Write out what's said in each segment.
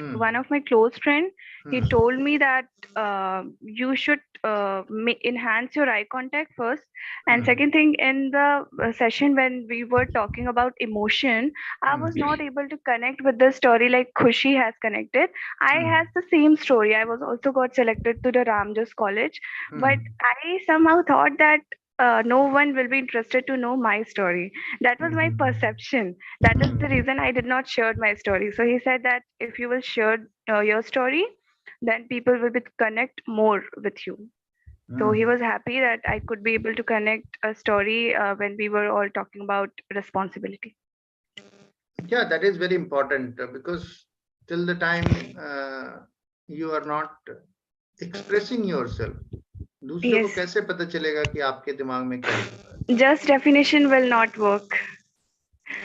one of my close friend, he told me that you should enhance your eye contact first, and second thing, in the session when we were talking about emotion, I was not able to connect with the story like Khushi has connected. I has the same story. I was also got selected to the Ramjas college, but I somehow thought that no one will be interested to know my story. That was my perception. That is the reason I did not share my story. So he said that if you will share your story, then people will be connect more with you. So he was happy that I could be able to connect a story when we were all talking about responsibility. Yeah, that is very important because till the time you are not expressing yourself, दूसरों को कैसे पता चलेगा कि आपके दिमाग में क्या है? Just definition will not work.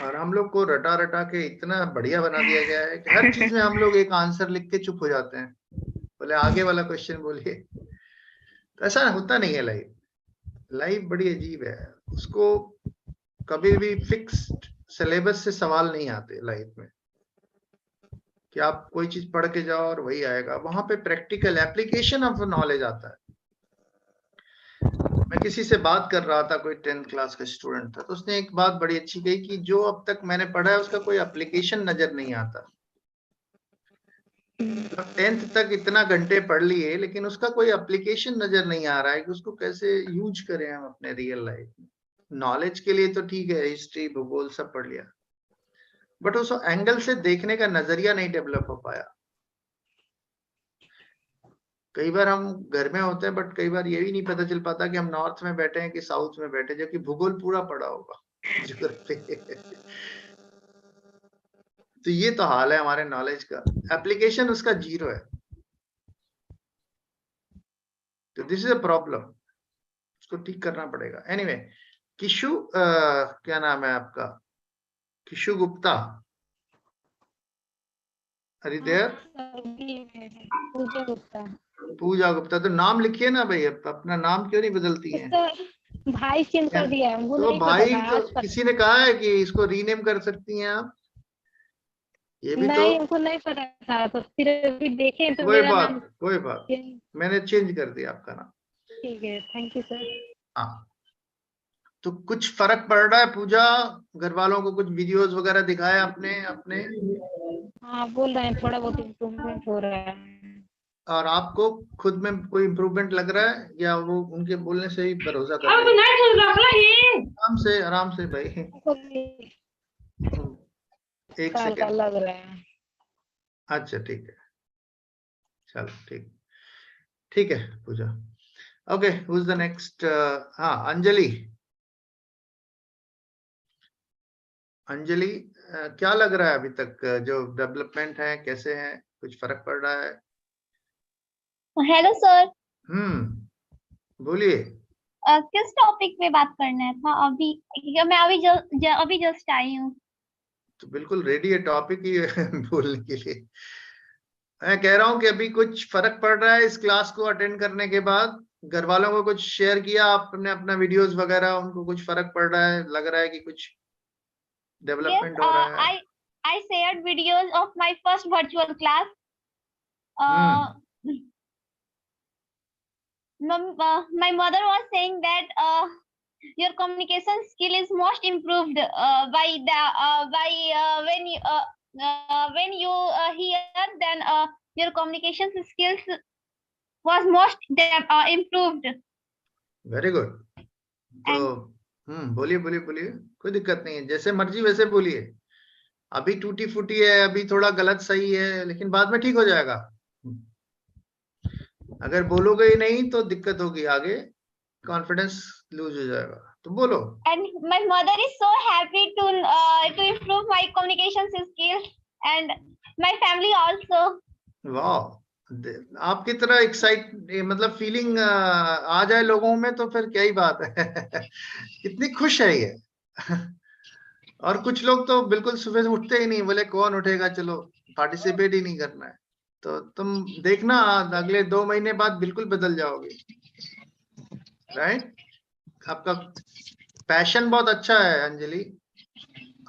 और हम लोग को रटा रटा के इतना बढ़िया बना दिया गया है कि हर चीज में हम लोग एक आंसर लिख के चुप हो जाते हैं, बोले आगे वाला क्वेश्चन बोलिए। तो ऐसा होता नहीं है। लाइफ बड़ी अजीब है, उसको कभी भी फिक्स्ड सिलेबस से सवाल नहीं आते लाइफ में कि आप कोई चीज पढ़ के जाओ और वही आएगा। वहां पे प्रैक्टिकल एप्लीकेशन ऑफ नॉलेज आता है। मैं किसी से बात कर रहा था, कोई 10th क्लास का स्टूडेंट था, तो उसने एक बात बड़ी अच्छी कही कि जो अब तक मैंने पढ़ा है उसका कोई एप्लीकेशन नजर नहीं आता। 10th तक इतना घंटे पढ़ लिए लेकिन उसका कोई एप्लीकेशन नजर नहीं आ रहा है कि उसको कैसे यूज करें हम अपने रियल लाइफ में। नॉलेज के लिए तो ठीक है, हिस्ट्री भूगोल सब पढ़ लिया, बट उस एंगल से देखने का नजरिया नहीं डेवलप हो पाया। कई बार हम घर में होते हैं बट कई बार ये भी नहीं पता चल पाता कि हम नॉर्थ में बैठे हैं कि साउथ में बैठे, जबकि भूगोल पूरा पड़ा होगा। तो ये तो हाल है हमारे नॉलेज का, एप्लीकेशन उसका जीरो है। तो दिस इज अ प्रॉब्लम, उसको ठीक करना पड़ेगा। एनीवे, किशु क्या नाम है आपका? किशु गुप्ता, अरे देयर? पूजा गुप्ता। पूजा गुप्ता, तो नाम लिखिए ना भाई, अपना नाम क्यों नहीं बदलती हैं? तो भाई चेंज कर दिया है, तो भाई तो किसी ने कहा है कि इसको रीनेम कर सकती हैं आप? ये भी नहीं, तो हमको नहीं पता था, तो फिर अभी देखे तो कोई मेरा बात नाम कोई बात, मैंने चेंज कर दिया आपका नाम। ठीक है, थैंक यू सर। हाँ, तो कुछ फर्क पड़ रहा है पूजा? घर वालों को कुछ वीडियोस वगैरह दिखाया अपने? हाँ, बोल रहे हैं थोड़ा बहुत इम्प्रूवमेंट हो रहा है। और आपको खुद में कोई इम्प्रूवमेंट लग रहा है या वो उनके बोलने से ही भरोसा कर रहे हैं? आराम से भाई, एक सेकंड लग रहा है। अच्छा ठीक है, चलो ठीक है Pooja. Okay, who is the next? हाँ, अंजलि। अंजलि, क्या लग रहा है अभी तक जो डेवलपमेंट है, कैसे है? कुछ फर्क पड़ रहा है? Hello sir. बोलिए। किस टॉपिक पे बात करना था अभी? मैं अभी जस्ट आई हूँ। तो बिल्कुल रेडी है टॉपिक ही बोलने के लिए। मैं कह रहा हूँ कि अभी कुछ फर्क पड़ रहा है इस क्लास को अटेंड करने के बाद? घर वालों को कुछ शेयर किया आपने अपना वीडियोस वगैरह, उनको कुछ फर्क पड़ रहा है? लग रहा है कि कुछ डेवलपमेंट हो रहा है? I shared videos of my first virtual class. My mother was saying that your communication skill is most improved when you hear, then your communication skills was most improved. Very good. तो बोलिए, कोई दिक्कत नहीं है, जैसे मर्जी वैसे बोलिए। अभी टूटी फूटी है, अभी थोड़ा गलत सही है, लेकिन बाद में ठीक हो जाएगा। अगर बोलोगे ही नहीं तो दिक्कत होगी, आगे कॉन्फिडेंस लूज हो जाएगा। तो बोलो। And my mother is so happy to improve my communication skills and my family also. वाह, आपकी तरह एक्साइट मतलब फीलिंग आ जाए लोगों में तो फिर क्या ही बात है। कितनी खुश है ये। और कुछ लोग तो बिल्कुल सुबह से उठते ही नहीं, बोले कौन उठेगा, चलो पार्टिसिपेट ही नहीं करना है। तो तुम देखना अगले 2 महीने बाद बिल्कुल बदल जाओगे, राइट? आपका पैशन बहुत अच्छा है अंजलि,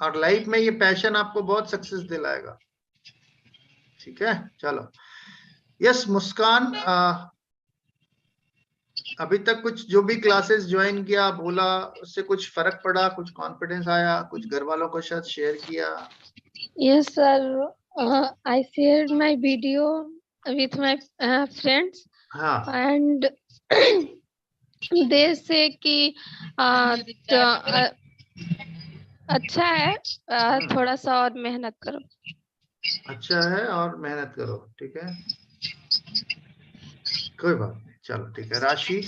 और लाइफ में ये पैशन आपको बहुत सक्सेस दिलाएगा। ठीक है, चलो। यस मुस्कान, अभी तक कुछ जो भी क्लासेस ज्वाइन किया, बोला, उससे कुछ फर्क पड़ा, कुछ कॉन्फिडेंस आया, कुछ घर वालों को शायद शेयर किया? Yes, sir. I shared my video with my friends, हाँ, and they say कि अच्छा है, थोड़ा सा और मेहनत करो। अच्छा है और मेहनत करो, ठीक है, कोई बात नहीं, चलो ठीक है। राशि,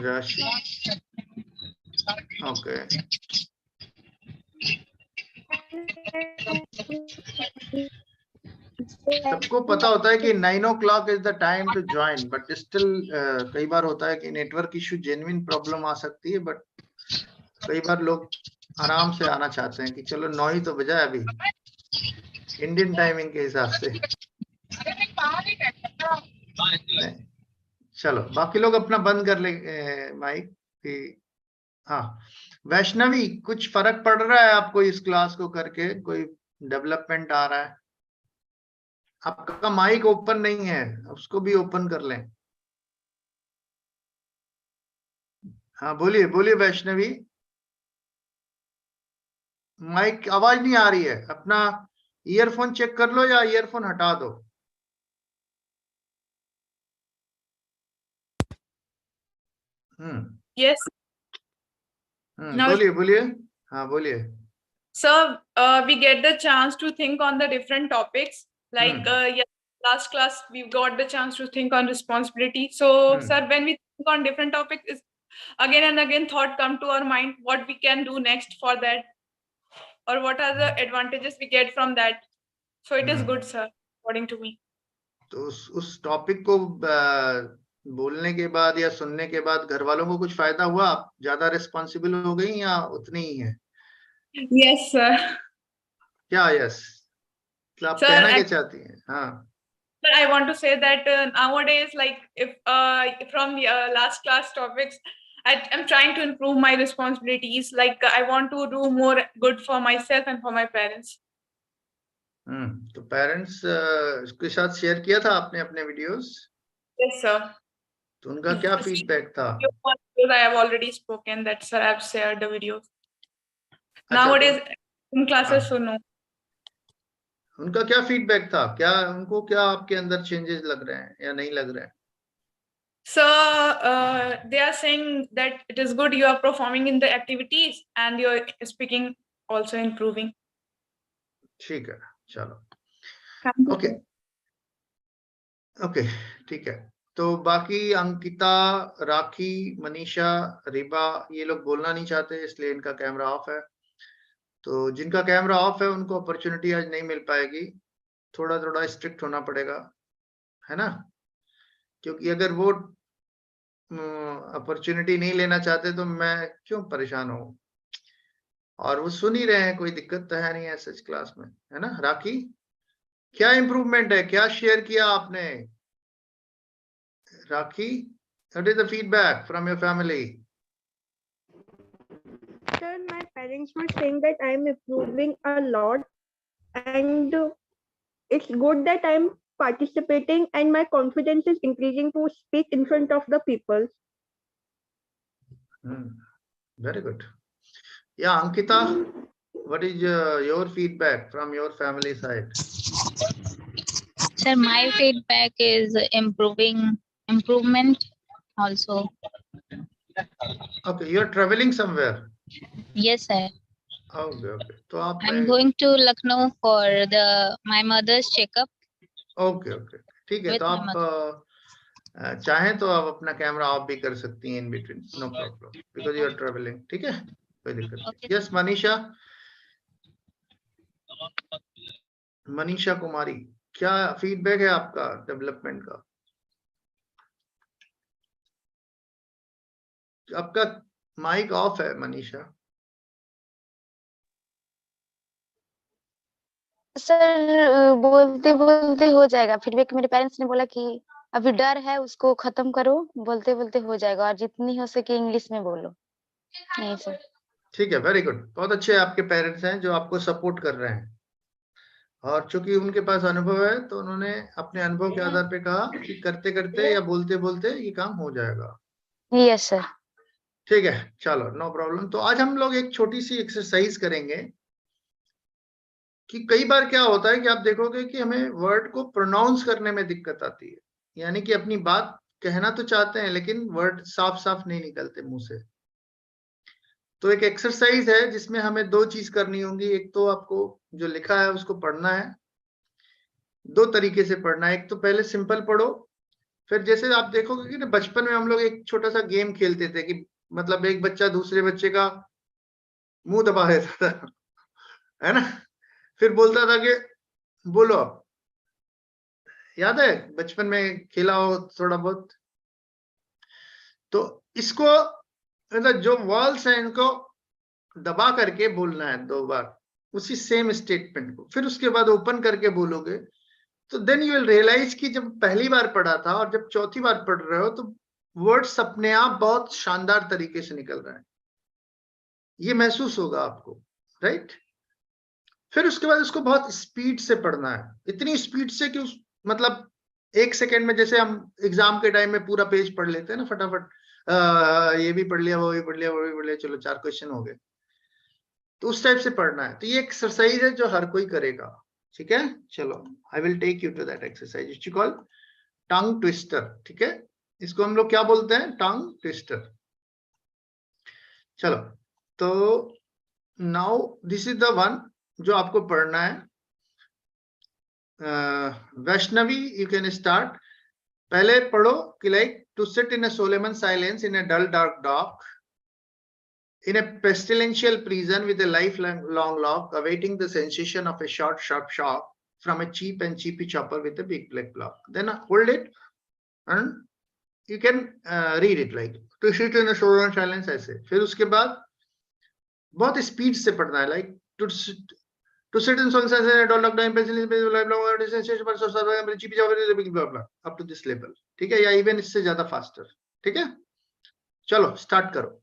राशि, ओके। सबको पता होता है कि 9 o'clock is the time to join, but still कई बार होता है कि नेटवर्क इशू, जेन्युइन प्रॉब्लम आ सकती है, बट कई बार लोग आराम से आना चाहते हैं कि चलो 9 ही तो बजा है अभी, इंडियन टाइमिंग के हिसाब से। नहीं, चलो बाकी लोग अपना बंद कर ले माइक कि हाँ। वैष्णवी, कुछ फर्क पड़ रहा है आपको इस क्लास को करके? कोई डेवलपमेंट आ रहा है? आपका माइक ओपन नहीं है, उसको भी ओपन कर लें। हाँ बोलिए बोलिए वैष्णवी, माइक आवाज नहीं आ रही है, अपना ईयरफोन चेक कर लो या ईयरफोन हटा दो। Yes. बोलिए बोलिए, हाँ बोलिए। So we get the chance to think on the different topics. Like last class, we got the chance to think on responsibility. So, sir, when we think on different topics, is again and again thought come to our mind what we can do next for that, or what are the advantages we get from that. So it is good, sir, according to me. तो उस topic को बोलने के बाद या सुनने के बाद घर वालों को कुछ फायदा हुआ? आप ज्यादा रिस्पॉन्सिबल हो गई या उतनी ही है? Yes, sir. क्या यस? आप Sir, कहना क्या चाहती हैं? हाँ, But I want to say that nowadays, like if from the last class topics, I'm trying to improve my responsibilities. Like I want to do more good for myself and for my parents. तो parents के साथ share किया था आपने अपने videos? Yes, sir. तो उनका क्या फीडबैक था? I have already spoken that, sir. I've shared the videos. Nowadays, in classes, so no. उनका क्या फीडबैक था? क्या उनको क्या आपके अंदर चेंजेस लग रहे हैं या नहीं लग रहे हैं? So they are saying that it is good you are performing in the activities and your speaking also improving. ठीक है, चलो ओके ओके, ठीक है। तो बाकी अंकिता, राखी, मनीषा, रिबा, ये लोग बोलना नहीं चाहते इसलिए इनका कैमरा ऑफ है। तो जिनका कैमरा ऑफ है उनको अपॉर्चुनिटी आज नहीं मिल पाएगी, थोड़ा थोड़ा स्ट्रिक्ट होना पड़ेगा, है ना? क्योंकि अगर वो अपॉर्चुनिटी नहीं लेना चाहते तो मैं क्यों परेशान हूँ, और वो सुन ही रहे हैं, कोई दिक्कत तो है नहीं है सच क्लास में, है ना? राखी, क्या इम्प्रूवमेंट है, क्या शेयर किया आपने? राखी, what is the feedback from your family? Sir, my parents were saying that I am improving a lot, and it's good that I am participating and my confidence is increasing to speak in front of the people. Very good. Yeah, Ankita, what is your feedback from your family side? Sir, my feedback is improvement also. Okay, you are traveling somewhere? Yes, sir. Okay, okay. तो आप I'm going to Lucknow for my mother's checkup. Okay, okay. ठीक है, तो आप चाहें तो आप अपना कैमरा ऑफ भी कर सकती हैं in between, no problem, because you are travelling. ठीक है, कोई दिक्कत नहीं। यस मनीषा, मनीषा कुमारी, क्या फीडबैक है आपका डेवलपमेंट का? आपका माइक ऑफ है मनीषा। सर बोलते बोलते हो जाएगा, फीडबैक मेरे पेरेंट्स ने बोला कि अभी डर है उसको खत्म करो, बोलते बोलते हो जाएगा, और जितनी हो सके इंग्लिश में बोलो। नहीं सर। ठीक है, वेरी गुड, बहुत अच्छे आपके पेरेंट्स हैं जो आपको सपोर्ट कर रहे हैं, और चूंकि उनके पास अनुभव है तो उन्होंने अपने अनुभव के आधार पे कहा कि करते करते या बोलते बोलते ये काम हो जाएगा। Yes sir. ठीक है, चलो नो प्रॉब्लम। तो आज हम लोग एक छोटी सी एक्सरसाइज करेंगे कि कई बार क्या होता है कि आप देखोगे कि हमें वर्ड को प्रोनाउंस करने में दिक्कत आती है, यानी कि अपनी बात कहना तो चाहते हैं लेकिन वर्ड साफ साफ नहीं निकलते मुंह से। तो एक एक्सरसाइज है जिसमें हमें दो चीज करनी होंगी, एक तो आपको जो लिखा है उसको पढ़ना है, दो तरीके से पढ़ना है। एक तो पहले सिंपल पढ़ो, फिर जैसे आप देखोगे कि ना बचपन में हम लोग एक छोटा सा गेम खेलते थे कि मतलब एक बच्चा दूसरे बच्चे का मुंह दबा देता था, है ना, फिर बोलता था कि बोलो। याद है बचपन में खेला हो थोड़ा बहुत? तो इसको मतलब जो वर्ड्स हैं इनको दबा करके बोलना है 2 बार उसी सेम स्टेटमेंट को, फिर उसके बाद ओपन करके बोलोगे। तो देन यू विल रियलाइज कि जब पहली बार पढ़ा था और जब चौथी बार पढ़ रहे हो तो वर्ड्स अपने आप बहुत शानदार तरीके से निकल रहा है, ये महसूस होगा आपको, राइट। फिर उसके बाद उसको बहुत स्पीड से पढ़ना है, इतनी स्पीड से कि उस मतलब 1 सेकेंड में, जैसे हम एग्जाम के टाइम में पूरा पेज पढ़ लेते हैं ना फटाफट, ये भी पढ़ लिया, वो भी पढ़ लिया, वो भी पढ़ लिया, चलो 4 क्वेश्चन हो गए, तो उस टाइप से पढ़ना है। तो ये एक्सरसाइज है जो हर कोई करेगा, ठीक है। चलो I will take you to that exercise which you call tongue twister, ठीक है। इसको हम लोग क्या बोलते हैं? Tongue twister. चलो, तो now this is the one जो आपको पढ़ना है। Vaishnavi you can start. पहले पढ़ो कि like to sit in a solemn silence in a dull dark dock in a pestilential prison with a lifelong lock, awaiting the sensation of a short, sharp shock from a cheap and cheapy chopper with a big black block. Then hold it and you can read it like to sit in a solemn silence ऐसे। फिर उसके बाद बहुत speed से पढ़ना है, like to sit in solemn silence and don't lock down pestilential with a lifelong sensation of a short, sharp shock from a cheapy chopper with a big black block up to this level, ठीक है, या even इससे ज्यादा faster, ठीक है। चलो start करो।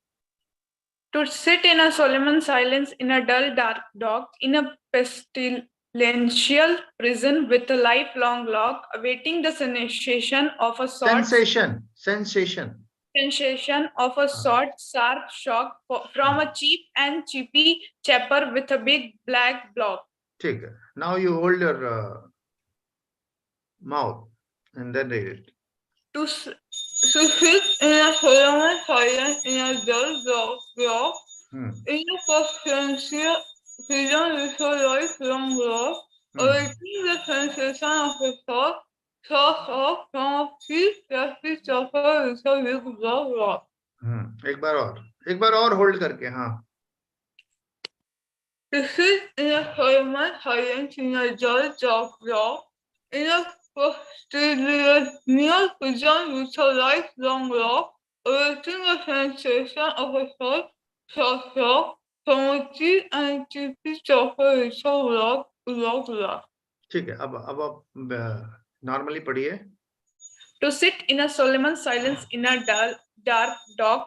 To sit in a solemn silence in a dull dark dock in a pestilential prison with a lifelong lock, awaiting the sensation of a short sensation of a short, sharp shock from a cheap and cheapy chopper with a big black block. ठीक है, now you hold your mouth and then read it. To sit in a solemn silence in a dull dark dock in a pestilential prison with a lifelong lock, awaiting the sensation of a short, sharp shock from a cheap, cheapy chopper with a big black block. एक बार और hold करके, हाँ। To sit in a solemn silence in a dull dark dock in a pestilential prison with a lifelong lock, awaiting the sensation of a short, sharp shock from a cheap and cheapy chopper with a black block. ठीक है, अब आप normally पढ़िए। To sit in a solemn silence in a dull dark dock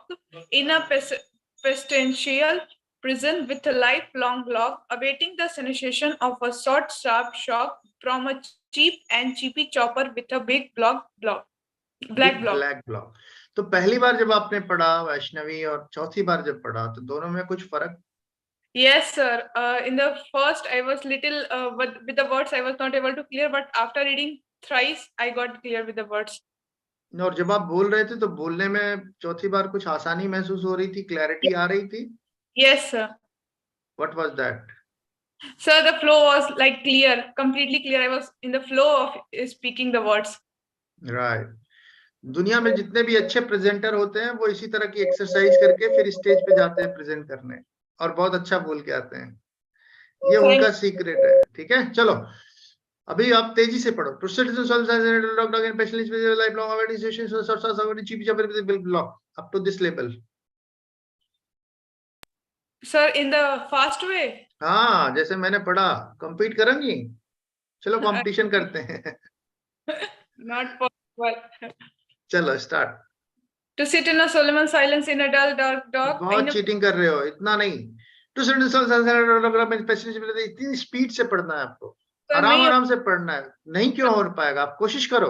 in a pestilential prison with a lifelong lock, awaiting the sensation of a short, sharp shock from a cheap and cheapy chopper with a big black block. तो पहली बार जब आपने पढ़ा वैष्णवी और चौथी बार जब पढ़ा तो दोनों में कुछ फर्क? Yes, sir. In the first, I was little with the words. I was not able to clear, but after reading thrice, I got clear with the words. और जब आप बोल रहे थे तो बोलने में चौथी बार कुछ आसानी महसूस हो रही थी, क्लैरिटी आ रही थी? Yes, sir. What was that? Sir, the flow was like clear, completely clear. I was in the flow of speaking the words. Right. दुनिया में जितने भी अच्छे प्रेजेंटर होते हैं वो इसी तरह की एक्सरसाइज करके फिर स्टेज पे जाते हैं प्रेजेंट करने और बहुत अच्छा बोल के आते हैं, ये उनका सीक्रेट है, ठीक है। चलो अभी आप तेजी से पढ़ो। To sit in solemn silence in a dull dark dock in a pestilential prison with a lifelong awaiting sensation of a short, sharp shock from a cheapy chopper with a big block up to this level. Sir, in the fast way? हाँ, जैसे मैंने पढ़ा। Compete करेंगी? चलो competition करते हैं। Not possible. चलो start. To sit in a solemn silence in a dull dark dog. बहुत चीटिंग कर रहे हो, इतना नहीं। To sit in a solemn silence, इतनी स्पीड से पढ़ना है आपको, आराम आराम से पढ़ना है। नहीं क्यों हो पाएगा, आप कोशिश करो।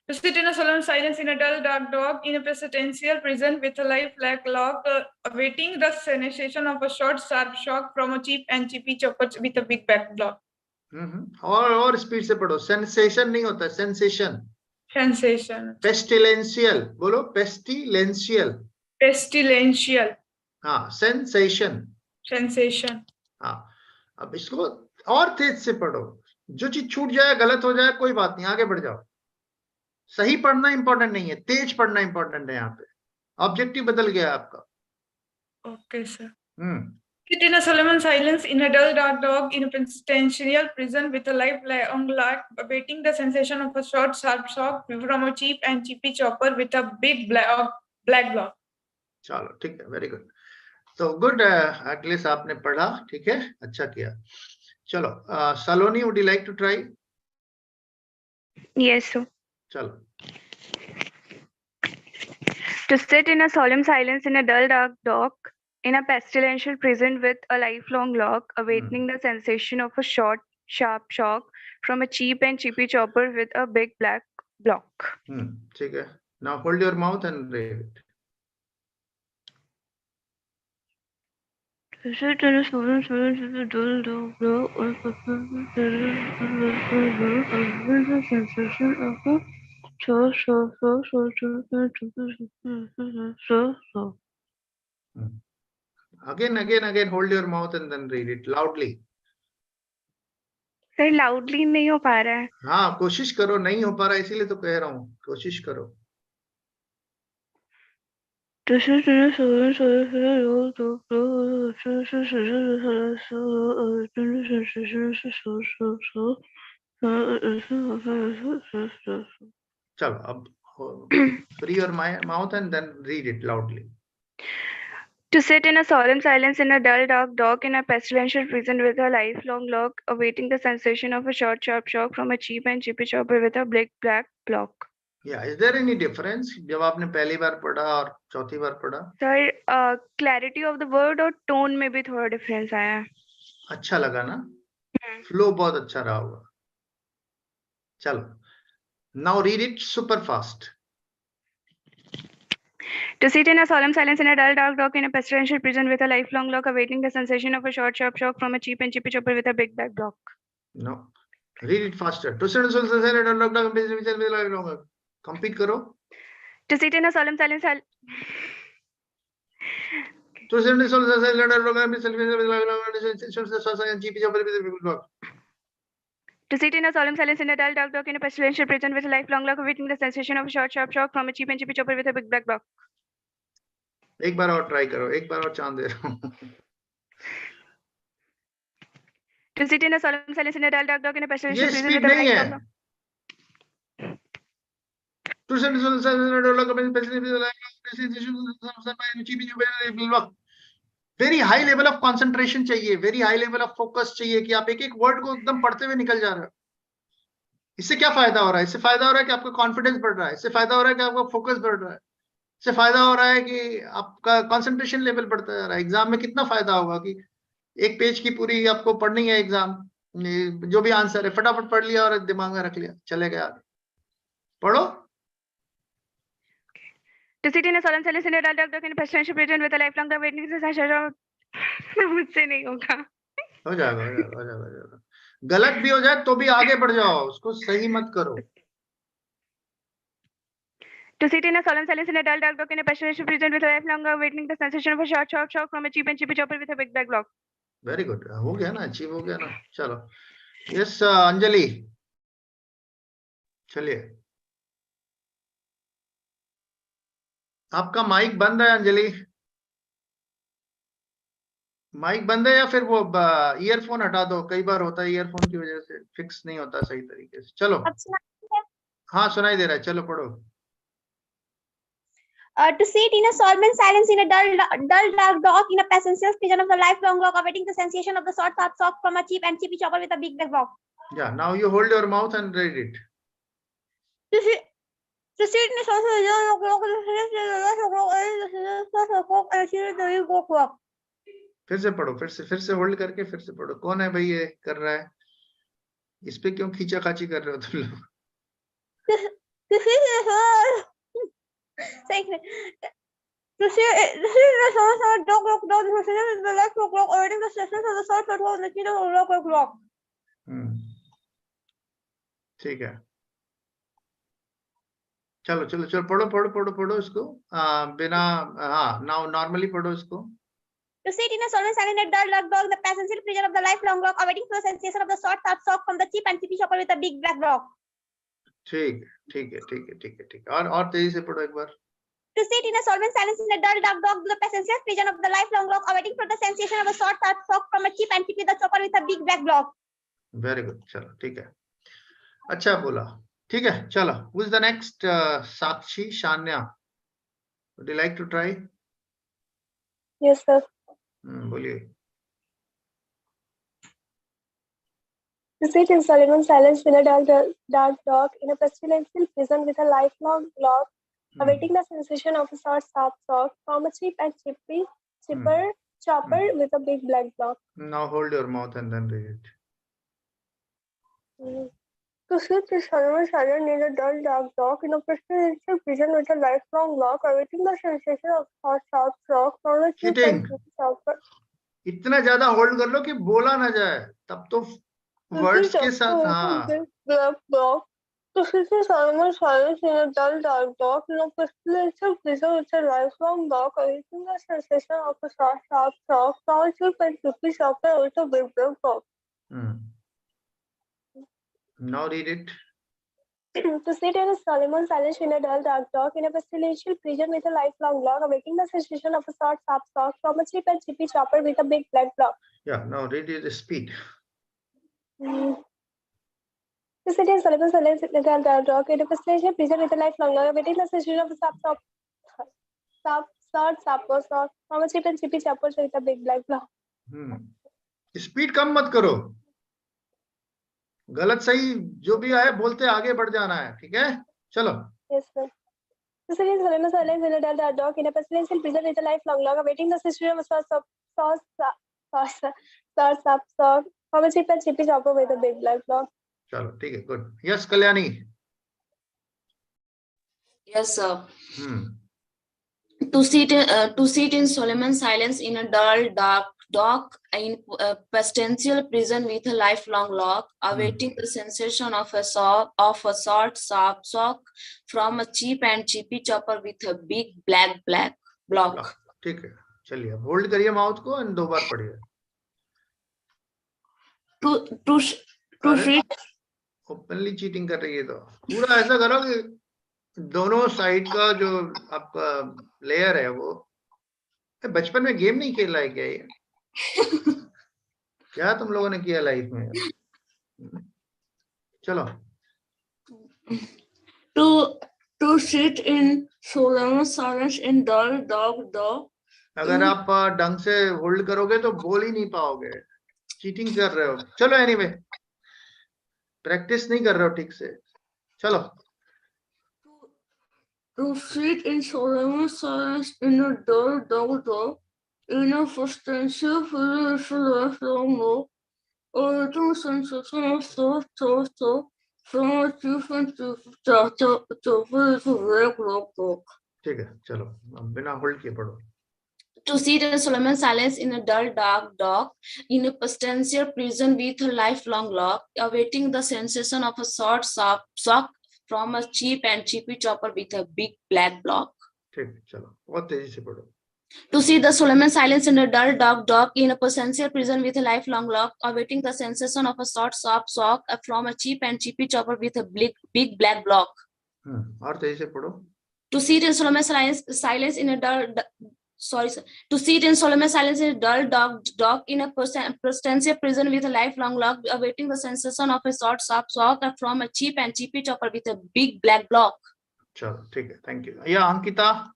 To sit in a solemn silence in a dull dark dog in a presidential prison with a life black log, awaiting the sensation of a short sharp shock from a cheap and chippy chopper with a big back block. और speed से पढ़ो। Sensation नहीं होता, sensation. Sensation. पेस्टिलेंशियल बोलो, पेस्टिलेंशियल। Pestilential. हाँ, sensation. Sensation. हाँ, अब इसको और तेज से पढ़ो। जो चीज छूट जाए, गलत हो जाए, कोई बात नहीं, आगे बढ़ जाओ। सही पढ़ना इंपॉर्टेंट नहीं है, तेज पढ़ना इंपॉर्टेंट है। यहाँ पे ऑब्जेक्टिव बदल गया आपका। Okay, sir. Sit in a solemn silence in a dull dark dog in a penitential prison with a life long lock, awaiting the sensation of a short sharp shock from a cheap and chippy chopper with a big black block. चलो ठीक है, very good. तो good, at least आपने पढ़ा, ठीक है, अच्छा किया। चलो Saloni, would you like to try? Yes, sir. चलो। To sit in a solemn silence in a dull dark dock in a pestilential prison with a lifelong lock, awaiting the sensation of a short, sharp shock from a cheap and chippy chopper with a big black block. ठीक है। Now hold your mouth and read it. To sit in a solemn silence in a dull dark dock with the sensation of a Again, hold your mouth and then read it loudly. Sir loudly नहीं हो पा रहा है। हाँ, कोशिश करो। नहीं हो पा रहा, इसीलिए तो कह रहा हूँ, कोशिश करो। चलो अब free your mouth and then read it loudly. To sit in a solemn silence in a dull dark dock in a pestilential prison with a lifelong lock, awaiting the sensation of a short sharp shock from a cheap and chippy chopper with a big black block. Yeah, is there any difference जब आपने पहली बार पढ़ा और चौथी बार पढ़ा? Sir clarity of the word और tone में भी थोड़ा डिफरेंस आया है। अच्छा लगा ना? फ्लो बहुत अच्छा रहा होगा। चलो, now read it super fast. To sit in a solemn silence in a dull dark dock in a pestilential prison with a lifelong lock, awaiting the sensation of a short sharp shock from a cheap and chippy chopper with a big black block. No, read it faster. To sit in a solemn silence in a dull dark dock in a pestilential prison with a lifelong lock. Compete करो। To sit in a solemn silence. To sit in a solemn silence in a dull dark dock in a pestilential prison with a lifelong lock. And cheap chopper with a big block. To sit in a solemn silence in a dull dark dock in a pestilential prison with a lifelong lock, awaiting the sensation of a short sharp shock from a cheap and chippy chopper with a big black block. एक बार और try करो, एक बार और chance दे रहा हूँ। To sit in a solemn silence in a dull dark dock in a pestilential prison with a नहीं lifelong है। lock. To sit in a solemn silence in a dull dark dock in a pestilential prison with a lifelong lock. Very high level of concentration चाहिए, very high level of focus चाहिए कि आप एक एक word को एकदम पढ़ते हुए निकल जा रहे हो। इससे क्या फायदा हो रहा है? इससे फायदा हो रहा है कि आपका कॉन्फिडेंस बढ़ रहा है, इससे फायदा हो रहा है कि आपका फोकस बढ़ रहा है, इससे फायदा हो रहा है कि आपका कंसंट्रेशन लेवल बढ़ता जा रहा है। एग्जाम में कितना फायदा होगा कि एक पेज की पूरी आपको पढ़नी है, एग्जाम जो भी आंसर है फटाफट पढ़ लिया और दिमाग में रख लिया, चले गए आगे। पढ़ो। To sit in a solemn silence in a dull dark dock in a pestilential prison with a lifelong lock, awaiting the sensation of मुझसे नहीं होगा। हो जाएगा, हो जाएगा, हो जाएगा, हो जाएगा। गलत भी हो जाए तो भी आगे बढ़ जाओ, उसको सही मत करो। To sit in a solemn silence in a dull dark dock in a pestilential prison with a lifelong lock, awaiting the sensation of a short sharp shock from a cheap and chippy chopper with a big black block. Very good, हो गया ना, achieve हो गया ना। चलो, yes Anjali, चलिए। आपका mic बंद है अंजलि, माइक बंद है या फिर वो ईयरफोन हटा दो, कई बार होता है ईयरफोन की वजह से फिक्स नहीं होता सही तरीके से। चलो, हाँ सुनाई दे रहा है, चलो पढ़ो। To sit in a solemn silence in a dull dark dock in a pestilential prison of the lifelong lock, awaiting the sensation of the short sharp shock from a cheap and chippy chopper with a big black block. Yeah, now you hold your mouth and read it. To sit in a social फिर से पढ़ो, फिर से hold करके फिर से पढ़ो। कौन है भाई ये कर रहा है? इस पे क्यों खींचा खाची कर रहे हो तुम लोग? ठीक है, चलो चलो चलो पढ़ो पढ़ो पढ़ो पढ़ो इसको बिना, हाँ नाउ नॉर्मली पढ़ो इसको। To sit in a solvent silent and dull dark dog, the passenger prison of the lifelong lock, awaiting for the sensation of the short sharp shock from the cheap and chippy shopper with a big black block. ठीक है ठीक है ठीक है ठीक है ठीक है, और तेजी से पढ़ो एक बार। To sit in a solvent silence in a dull dark dog, the passenger prison of the lifelong lock, awaiting for the sensation of a short sharp shock from a cheap and chippy the chopper with a big black block. Very good, चलो ठीक है, अच्छा बोला, ठीक है। चलो, who is the next? Sakshi शान्या, would you like to try? Yes, sir. बोलिए। To sit in solemn silence in a dark dog in a pestilential prison with a lifelong lock, awaiting the sensation of a short sharp shock from a cheap and chipper chopper with a big black block. Now hold your mouth and then read it. To sit in solemn silence in a dull dark dog in a pestilential prison with a lifelong lock, awaiting the sensation of short sharp shock from a cheap and chippy chopper. इतना ज्यादा hold कर लो कि बोला ना जाए, तब तो words के साथ। हाँ, To sit in solemn silence in a dull dark dog in a pestilential prison with a lifelong lock, awaiting the sensation of a short sharp shock from a cheap and chippy chopper with a big black block. Now read it. To sit in a solemn silence in a dull dark dog in a pestilential prison with a lifelong lock, awaiting the sensation of a short sharp shock from a cheap and chippy chopper with a big black block. Yeah, now read it with speed. To sit in solemn silence in a dull dark dog in a pestilential prison with a lifelong lock, awaiting the sensation of a short sharp shock from a cheap and chippy chopper with a big black block. Speed कम मत करो, गलत सही जो भी आए बोलते आगे बढ़ जाना है, ठीक है? चलो। Yes, sir. To sit in solemn silence in a dull dark dog in a pestilential prison with a lifelong lock, awaiting the sensation of a short sharp shock from a cheap and chippy chopper with a big black block. चलो ठीक है, good. Yes Kalyani. Yes, sir. To sit in solemn silence in a dull dark in a pestilential prison with a lifelong lock, awaiting the sensation of a short sharp shock from a cheap and chippy chopper with a big black block. ठीक है, चलिए hold करिए mouth को और दो बार पढ़िए। To sit openly cheating कर रही है, तो पूरा ऐसा करो कि दोनों साइड का जो आपका लेयर है वो, बचपन में गेम नहीं खेला है क्या ये? क्या तुम लोगों ने किया लाइफ में? चलो। To sit in solemn silence in dull dark dog. अगर आप ढंग से होल्ड करोगे तो बोल ही नहीं पाओगे, चीटिंग कर रहे हो। चलो एनीवे, प्रैक्टिस नहीं कर रहे हो ठीक से। चलो। To sit in solemn silence in a dull dark dog in a pestilential prison with a lifelong lock, awaiting the sensation of short sharp shock from a cheap and chippy chopper with a big black block. ठीक है, चलो बिना hold किए पढ़ो। To sit in solemn silence in a dull dark dog in a pestilential prison with a lifelong lock, awaiting the sensation of a short sharp shock from a cheap and chippy chopper with a big black block. ठीक, चलो बहुत तेजी से पढ़ो। To sit the solemn silence in a dull dark dog in a pestilential prison with a lifelong lock, awaiting the sensation of a short sharp shock from a cheap and chippy chopper with a big black block. और तेजी से पढ़ो। To sit in solemn silence in a To sit in solemn silence in a dull dog in a pestilential prison with a lifelong lock, awaiting the sensation of a short sharp shock from a cheap and chippy chopper with a big black block. चलो ठीक है, thank you. या Ankita.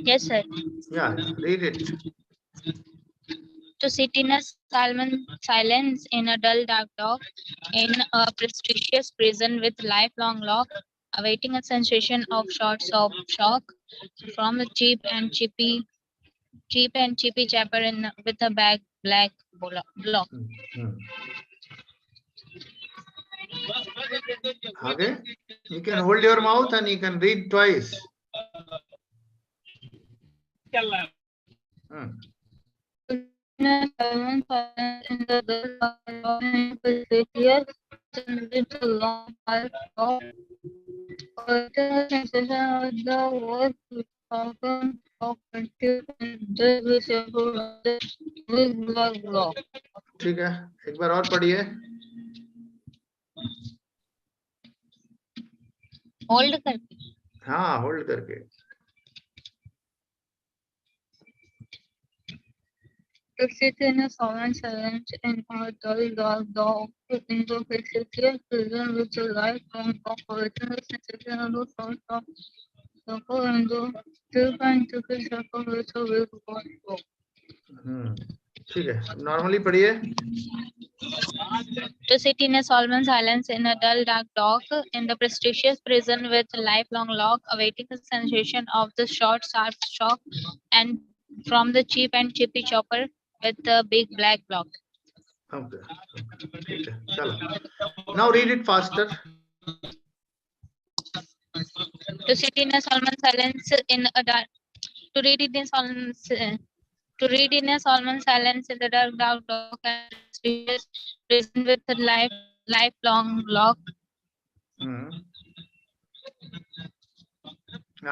Yes, sir. Yeah, read it. To sit in a silence in a dull dark dock in a prestigious prison with lifelong lock, awaiting a sensation of shots of shock from a cheap and chippy chapper with a black block. Okay, you can hold your mouth and you can read twice. In the with a long the work of ठीक है, एक बार और पढ़िए. Hold करके. हाँ, hold करके. To sit in a solemn silence in a dull dark dog in the prestigious prison with a lifelong operating sensation of the source of circle and the deep and tricky circle with a big block. ठीक है, normally पढ़िए. To sit in a solemn silence in a dull dark dock in the prestigious prison with a lifelong lock, awaiting the sensation of the short sharp shock and from the cheap and chippy chopper with the big black block. Okay. ठीक है, चलो. Now read it faster. To sit in a solemn silence in a dark. To read in a solemn silence in the dark dock and prison with a lifelong lock.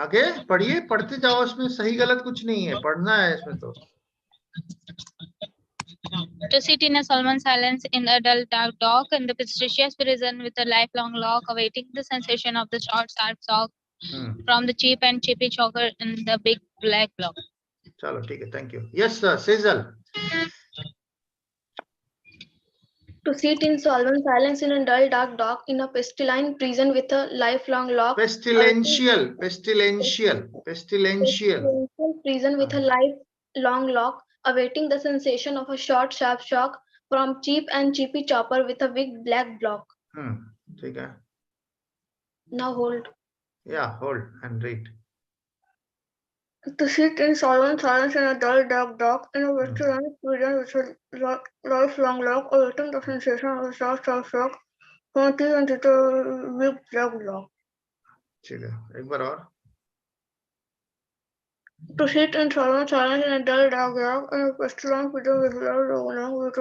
आगे पढ़िए, पढ़ते जाओ, इसमें सही गलत कुछ नहीं है, पढ़ना है इसमें तो. To sit in a solemn silence in a dull dark dock in the prestigious prison with a lifelong lock, awaiting the sensation of the short sharp shock from the cheap and chippy choker in the big black block. चलो ठीक है, thank you. Yes sir, Sejal. To sit in solemn silence in a dull dark dock in a pestilent prison with a lifelong lock. Pestilential prison with a lifelong lock, awaiting the sensation of a short sharp shock from cheap and chippy chopper with a big black block. ठीक है. Now hold. Yeah, hold and read. To sit in solemn silence in a dull dark dock in a pestilent prison with a lifelong lock, awaiting the sensation of a short sharp shock from cheap and chippy big black block. ठीक है, एक बार और. To sit in solemn silence in a dull dark dock in a pestilent prison with a lifelong lock,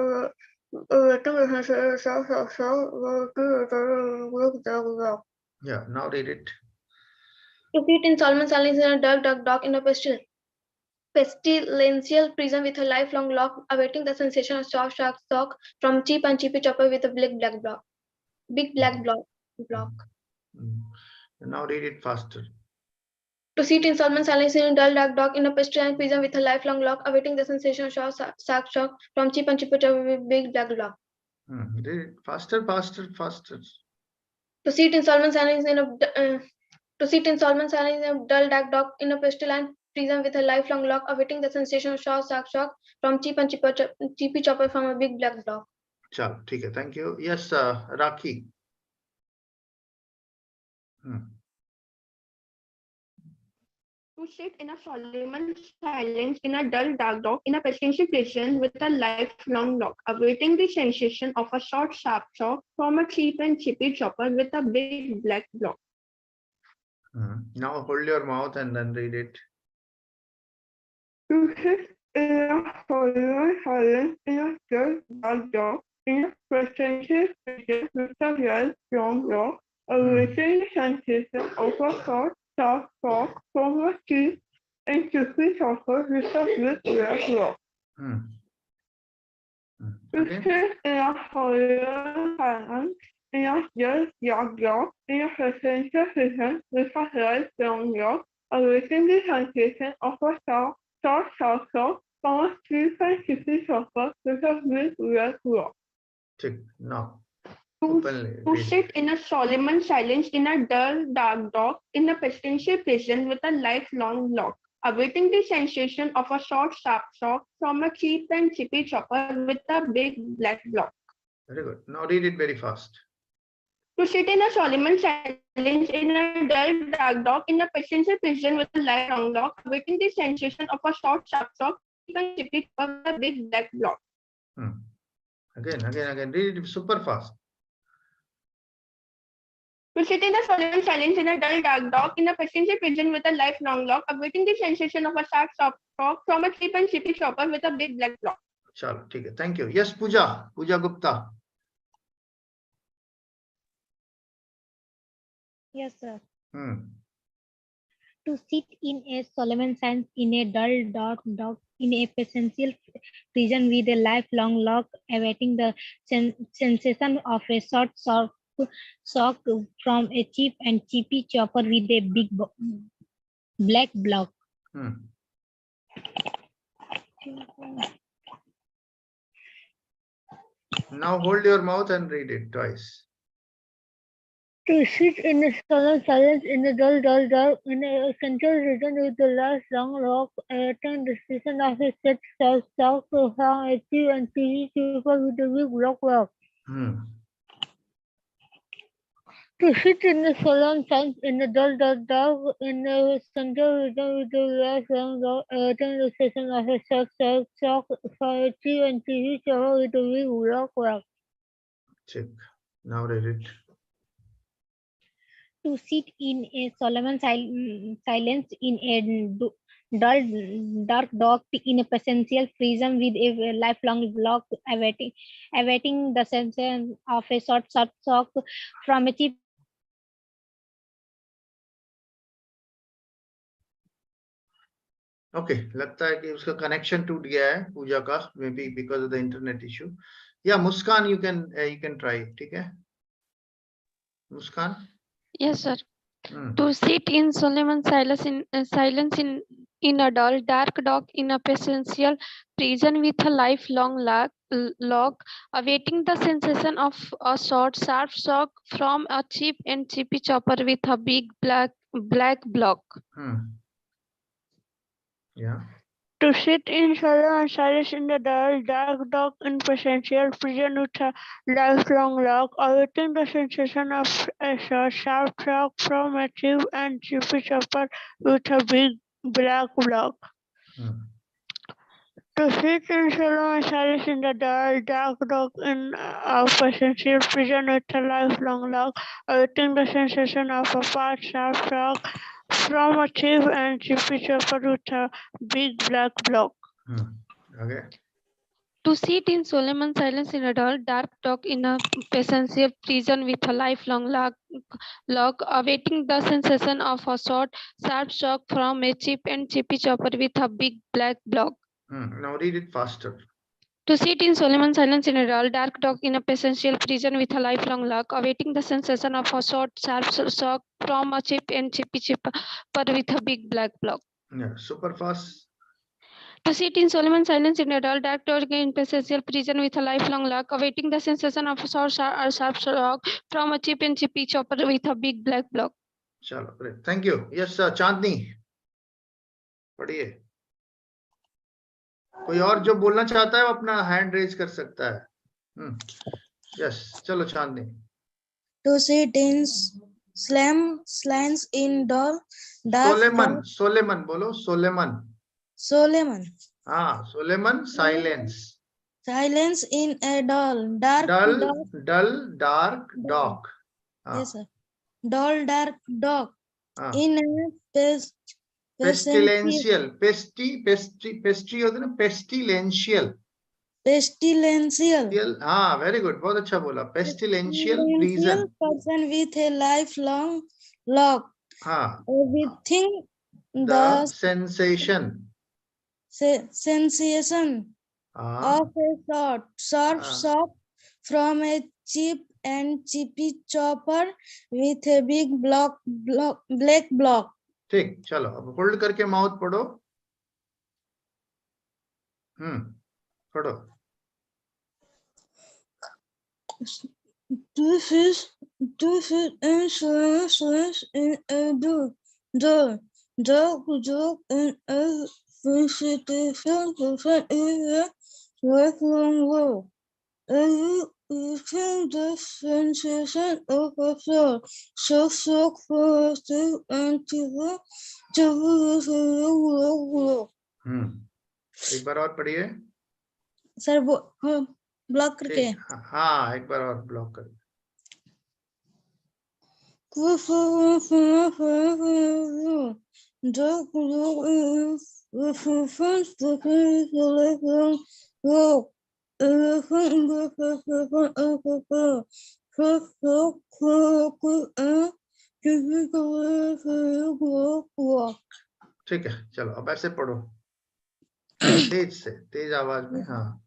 awaiting the sensation of a short sharp shock from cheap and chippy big black block. Yeah, now read it. To sit in solemn silence in a dark dock in a pestilential prison with a lifelong lock, awaiting the sensation of short sharp shock from cheap and chippy chopper with a big black block. Now read it faster. To sit in solemn silence in a dull dark dock in a pestilent prison with a lifelong lock, awaiting the sensation of short sharp shock from cheap and chippy chopper with big black block. Read it faster. To sit in solemn silence in a dull dark dock in a pestilent prison with a lifelong lock, awaiting the sensation of short sharp shock from cheap and chippy chopper from a big black block. चलो ठीक है, thank you. Yes, Rakhi. To sit in a solemn silence in a dull dark dock in a pestilential prison with a lifelong lock, awaiting the sensation of a short sharp shock from a cheap and chippy chopper with a big black block. Now hold your mouth and then read it. To sit in a solemn silence in a dull dark dock in a pestilential prison with a lifelong lock, awaiting the sensation of a short sharp shock from a cheap and chippy chopper with a big black block. To sit in a solemn silence in a dull dark dock in a pestilential prison with a lifelong lock, awaiting the sensation of a short sharp shock from a cheap and chippy chopper with a big black block. Now. To sit in a solemn silence in a dull dark dock in a pestilential prison with a lifelong lock, awaiting the sensation of a short sharp shock from a cheap and chippy chopper with a big black block. Very good. Now read it very fast. To sit in a Solomon silence in a dull dark dock in a presidential prison with a lifelong lock, awaiting the sensation of a short sharp shock and chippy chopper with a big black block. Again. Read it super fast. To sit in a solemn silence in a dull dark dock in a presidential prison with a lifelong lock, awaiting the sensation of a sharp shock from a cheap and chippy chopper with a big black block. Chalo, ठीक है. Thank you. Yes, Pooja Gupta. Yes, sir. To sit in a solemn silence in a dull dark dock in a presidential prison with a lifelong lock, awaiting the sensation of a short shock from a cheap and chippy chopper with a big black block. Now hold your mouth and read it twice. To sit in a solemn silence in a dull dark in a central region with the lifelong lock, awaiting the sensation of a short shock from a cheap and chippy chopper with a big black block. To sit in a solemn silence in a dull dark in a central region with the lifelong lock, awaiting the sensation of a short shock from a cheap and chippy chopper with a big black block. Check. Now read it. To sit in a solemn silence in a dull dark dock in a presidential prison with a lifelong lock, awaiting the sensation of a short shock from a cheap. Okay, लगता है कि उसका connection टूट गया है पूजा का, maybe because of the internet issue. Yeah, Muskan, you can try. ठीक है, Muskan. Yes, sir. To sit in solemn silence in a dull dark dock in a presidential prison with a lifelong lock, awaiting the sensation of a short sharp shock from a cheap and chippy chopper with a big black block. Yeah. To sit in solemn silence in the dull dark dock in presidential prison with a lifelong lock, awaiting the sensation of a short sharp shock from a cheap and chippy chopper with a big black block. To sit in solemn silence in the dull dark dock in a presidential prison with a lifelong lock, awaiting the sensation of a fast sharp shock from a cheap and chippy chopper with a big black block. Okay. To sit in solemn silence in a dull dark dock in a presidential prison with a lifelong lock, awaiting the sensation of a short sharp shock from a cheap and chippy chopper with a big black block. Now read it faster. To sit in solemn silence in a dull dark dock in a presidential prison with a lifelong lock, awaiting the sensation of a short sharp shock from a cheap and chippy chopper with a big black block. Yeah, super fast. To sit in solemn silence in a dull dark dock in presidential prison with a lifelong lock, awaiting the sensation of a short sharp shock from a cheap and chippy chopper with a big black block. Chalo, great. Thank you. Yes, Chandni. पढ़िए. कोई और जो बोलना चाहता है वो अपना hand raise कर सकता है. Yes, चलो चांदनी. To sit in silence in dull dark. Solemn बोलो. Solemn. Solemn silence. Silence in a dull dark dock. Yes, sir. Dull dark dock in a pestilential. Pesty होता है ना, pestilential. हाँ, very good. बहुत अच्छा बोला. Pestilential prison. Person with a lifelong lock. हाँ. Everything the sensation of a short shock from a cheap and chippy chopper with a big black block. ठीक, चलो अब होल्ड करके माउथ पढ़ो. पढ़ो. To sit in silence in a dull Dog in a vegetation person is a lifelong world. Everything the sensation of a soul. So for us to enter to एक बार और पढ़िए sir वो block करके हाँ एक बार और ब्लॉक कर ठीक है चलो अब ऐसे पढ़ो तेज से तेज आवाज में हाँ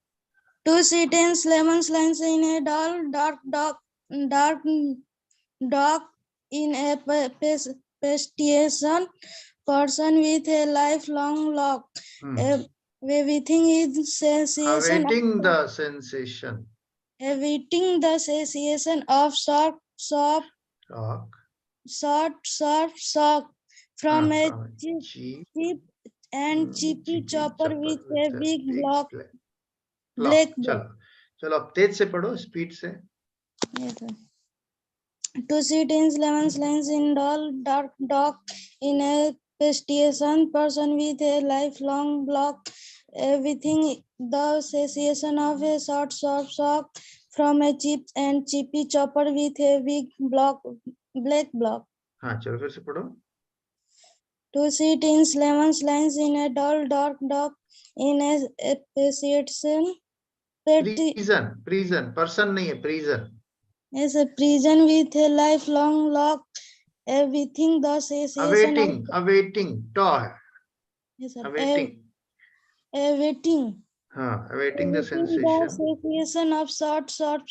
Two citizens lemon lines in a dark in a pestilential person with a lifelong lock. Everything is sensation. Awaiting the sensation. Awaiting the sensation of short shock from a cheap and cheapy chopper with a big block. Black. चलो अब तेज से पढ़ो speed से Two citizens lemon lines in dark in a pestilential person with a lifelong block. Everything the sensation of a short shock from a cheap and cheapy chopper with a big black block. हाँ चलो फिर से पढ़ो Two citizens lemon lines in a dark in a pestilential prison person नहीं है prison as a prison with a lifelong lock. Everything the sensation awaiting toy yes, awaiting awaiting the sensation of short shock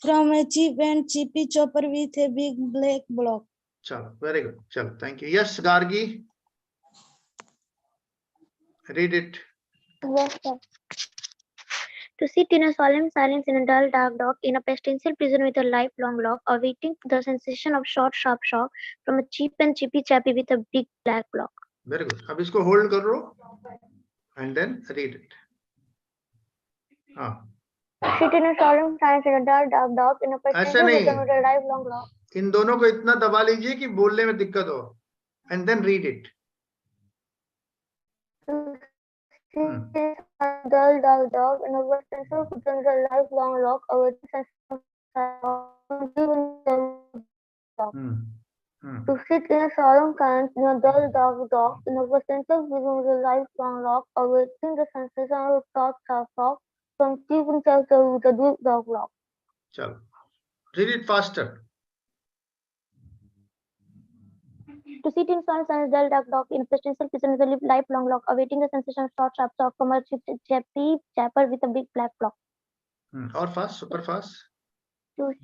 from a cheap and cheapy chopper with a big black block. चलो very good चलो thank you yes Gargi read it yes sir. To sit in a solemn silence in a dull, dark dock in a pestilential prison with a lifelong lock, awaiting the sensation of short, sharp shock from a cheap and chippy chappy with a big black block. Very good. अब इसको hold करो and then read it. Sit in a solemn silence in a dull, dark dock in a pestilential prison with a lifelong lock. इन दोनों को इतना दबा लीजिए कि बोलने में दिक्कत हो and then read it. Dull dog in a pestilential prison with a lifelong lock awaiting sensation of To sit in a solemn silence in a dull dog in a pestilential prison with a lifelong lock awaiting the sensation of short shock from cheap and chappy with a big black block. चलो read it faster. To sit in silence and a dull dog in a pestilential prison with a lifelong lock, awaiting the sensation of short, sharp shock from a chappy chapper with a big black block. Or fast, super fast. To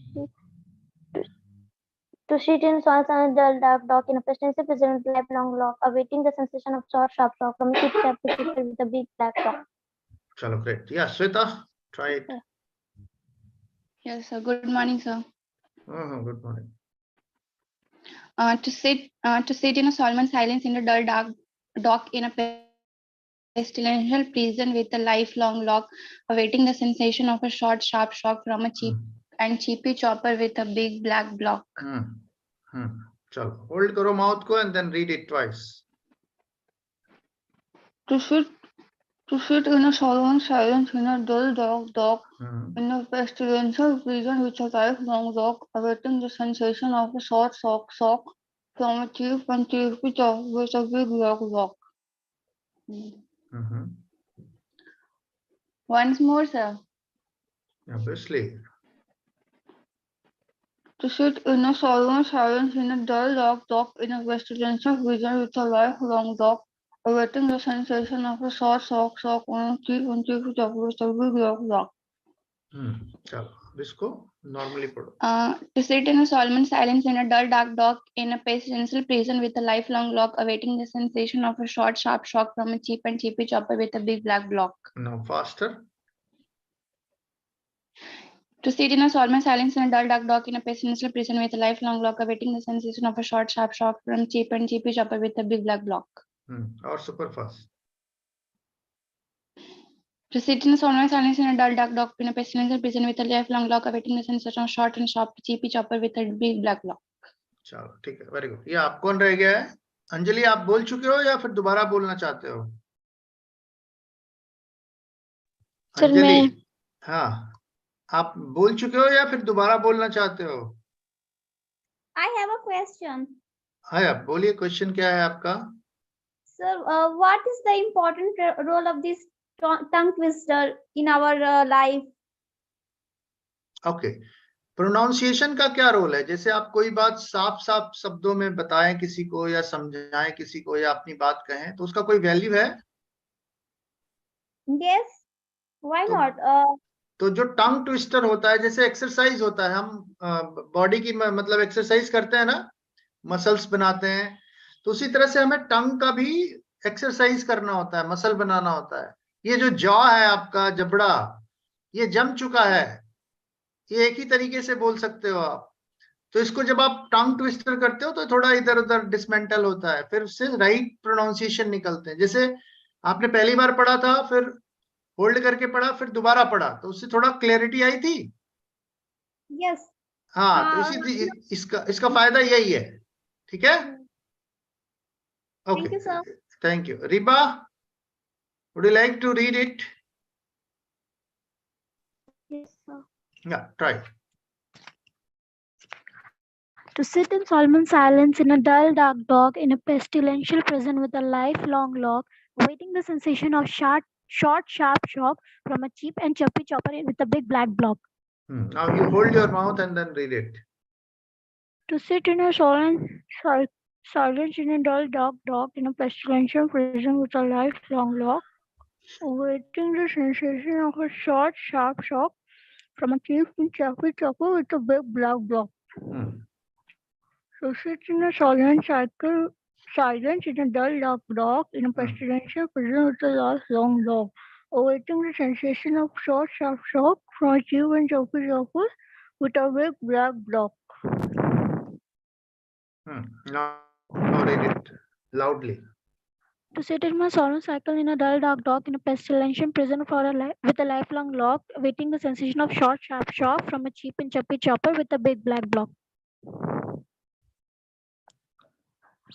sit in silence and a dull dog in a pestilential prison with a lifelong lock, awaiting the sensation of short, sharp shock from a cheap chapper with a big black block. Chalo, great. Yeah, Sweta, try it. Yes, sir. Good morning, sir. Good morning. To sit in a solemn silence in a dull dock in a pestilential prison with a lifelong lock, awaiting the sensation of a short, sharp shock from a cheap and cheapy chopper with a big black block. Chalo, hold karo mouth ko and then read it twice. To sit in a solemn silence in a dull dock in a pestilential prison with a lifelong lock, awaiting the sensation of a short shock from a cheap and cheapy chopper with a big black block. Once more, sir. Obviously. To sit in a solemn silence in a dull dock in a pestilential prison with a lifelong lock, awaiting the sensation of a short shock on a cheap and cheapy chopper with a big black block. चलो इसको normally पढ़ो. To sit in a solemn silence in a dull dark dock in a pestilential prison with a lifelong lock, awaiting the sensation of a short sharp shock from a cheap and cheapy chopper with a big black block. Now faster. To sit in a solemn silence in a dull dark dock in a pestilential prison with a lifelong lock, awaiting the sensation of a short sharp shock from cheap and cheapy chopper with a big black block. Or super fast. To sit in a solemn silence in a dull dark dock in a pestilential prison with a lifelong lock, awaiting the sensation of short and sharp cheapy chopper with a big black block. चलो ठीक है, very good. ये आप कौन रह गया है? अंजलि, आप बोल चुके हो या फिर दोबारा बोलना चाहते हो? अंजलि, हाँ, आप बोल चुके हो या फिर दोबारा बोलना चाहते हो? I have a question. हाँ, आप बोलिए, क्वेश्चन क्या है आपका? Sir, what is the important role of this tongue twister in our life? Okay, pronunciation का क्या रोल है? जैसे आप कोई बात साफ साफ शब्दों में बताएं किसी को, या समझाएं किसी को, या अपनी बात कहें, तो उसका कोई वैल्यू है? Yes, why not? तो जो टंग ट्विस्टर होता है, जैसे एक्सरसाइज होता है, हम बॉडी की मतलब एक्सरसाइज करते हैं ना, मसल्स बनाते हैं, तो उसी तरह से हमें टंग का भी एक्सरसाइज करना होता है, मसल बनाना होता है। ये जो जॉ है आपका, जबड़ा, ये जम चुका है, ये एक ही तरीके से बोल सकते हो आप। तो इसको जब आप टंग ट्विस्टर करते हो तो थोड़ा इधर उधर डिसमेंटल होता है, फिर उससे राइट प्रोनाउंसिएशन निकलते हैं। जैसे आपने पहली बार पढ़ा था, फिर होल्ड करके पढ़ा, फिर दोबारा पढ़ा, तो उससे थोड़ा क्लैरिटी आई थी। Yes. हाँ, तो इसका फायदा यही है। ठीक है, okay, thank you. Riba, would you like to read it? Yes, sir. Yeah, try. To sit in solemn silence in a dull, dark dock in a pestilential prison with a lifelong lock, awaiting the sensation of short, sharp shock from a cheap and choppy chopper with a big black block. Now you hold your mouth and then read it. To sit in a silence in a dull, dark dock in a pestilential prison with a lifelong lock, awaiting the sensation of a short, sharp shock from a cheap and choppy chopper with a big black block. So sit in a silence in a dull, dark dock in a pestilential prison with a lifelong lock, awaiting the sensation of short, sharp shock from a cheap and choppy chopper with a big black block. Now read it loudly. To sit in my solemn cycle in a dull, dark dock in a pestilential prison with a lifelong lock, awaiting the sensation of short, sharp shock from a cheap and choppy chopper with a big black block.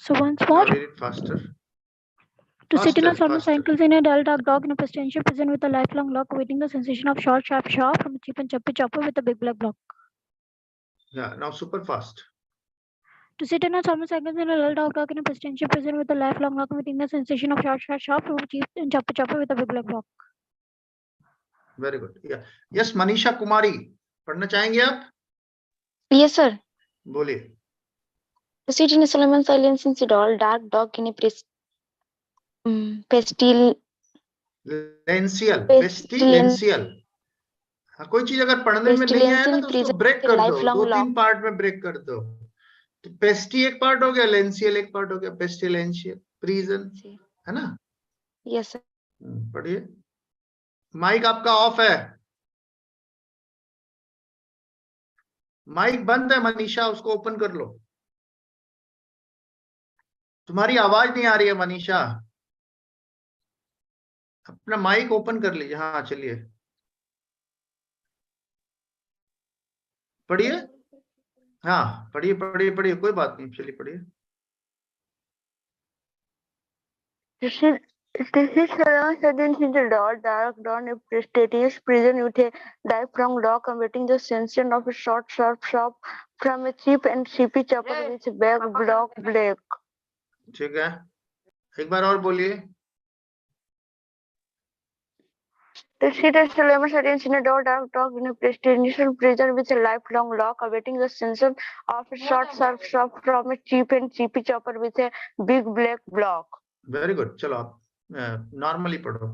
So once more. Now read it faster. To sit in a solemn cycle in a dull, dark dock in a pestilential prison with a lifelong lock, awaiting the sensation of short, sharp shock from a cheap and choppy chopper with a big black block. Yeah, now super fast. To sit in a solemn cycle in a dull, dark dock in a pestilential prison with a lifelong lock, awaiting the sensation of short, sharp shock from a cheap and choppy chopper with a big black block. Very good. Yeah. Yes, Manisha Kumari, पढ़ना चाहेंगे आप? Yes, sir. बोलिए. To sit in a solemn silence in a dull, dark dock in a pestilential. हाँ, कोई चीज अगर पढ़ने में नहीं आया ना, तो उसको ब्रेक कर दो, 2-3 पार्ट में ब्रेक कर दो। तो पेस्टी एक पार्ट हो गया, लेंसियल एक पार्ट हो गया, पेस्टिलेंशियल प्रिजन, है ना? Yes sir. पढ़िए। माइक आपका ऑफ है, माइक बंद है मनीषा, उसको ओपन कर लो। तुम्हारी आवाज नहीं आ रही है मनीषा, अपना माइक ओपन कर लीजिए। हाँ चलिए पढ़िए। हाँ पढ़िए पढ़िए पढ़िए, कोई बात नहीं, चलिए पढ़िए। This is sudden in the dark dawn, a prestigious prison with a lifelong lock, awaiting the sensation of a short, sharp shock from a cheap and cheapy chopper with a big block black. ठीक है, एक बार और बोलिए। The seated Solomon sentence in a dark dock in a prestigious prison with a lifelong lock, awaiting the sensation of a short, sharp shock from a cheap and cheapy chopper with a big black block. Very good. चलो आप normally पढ़ो।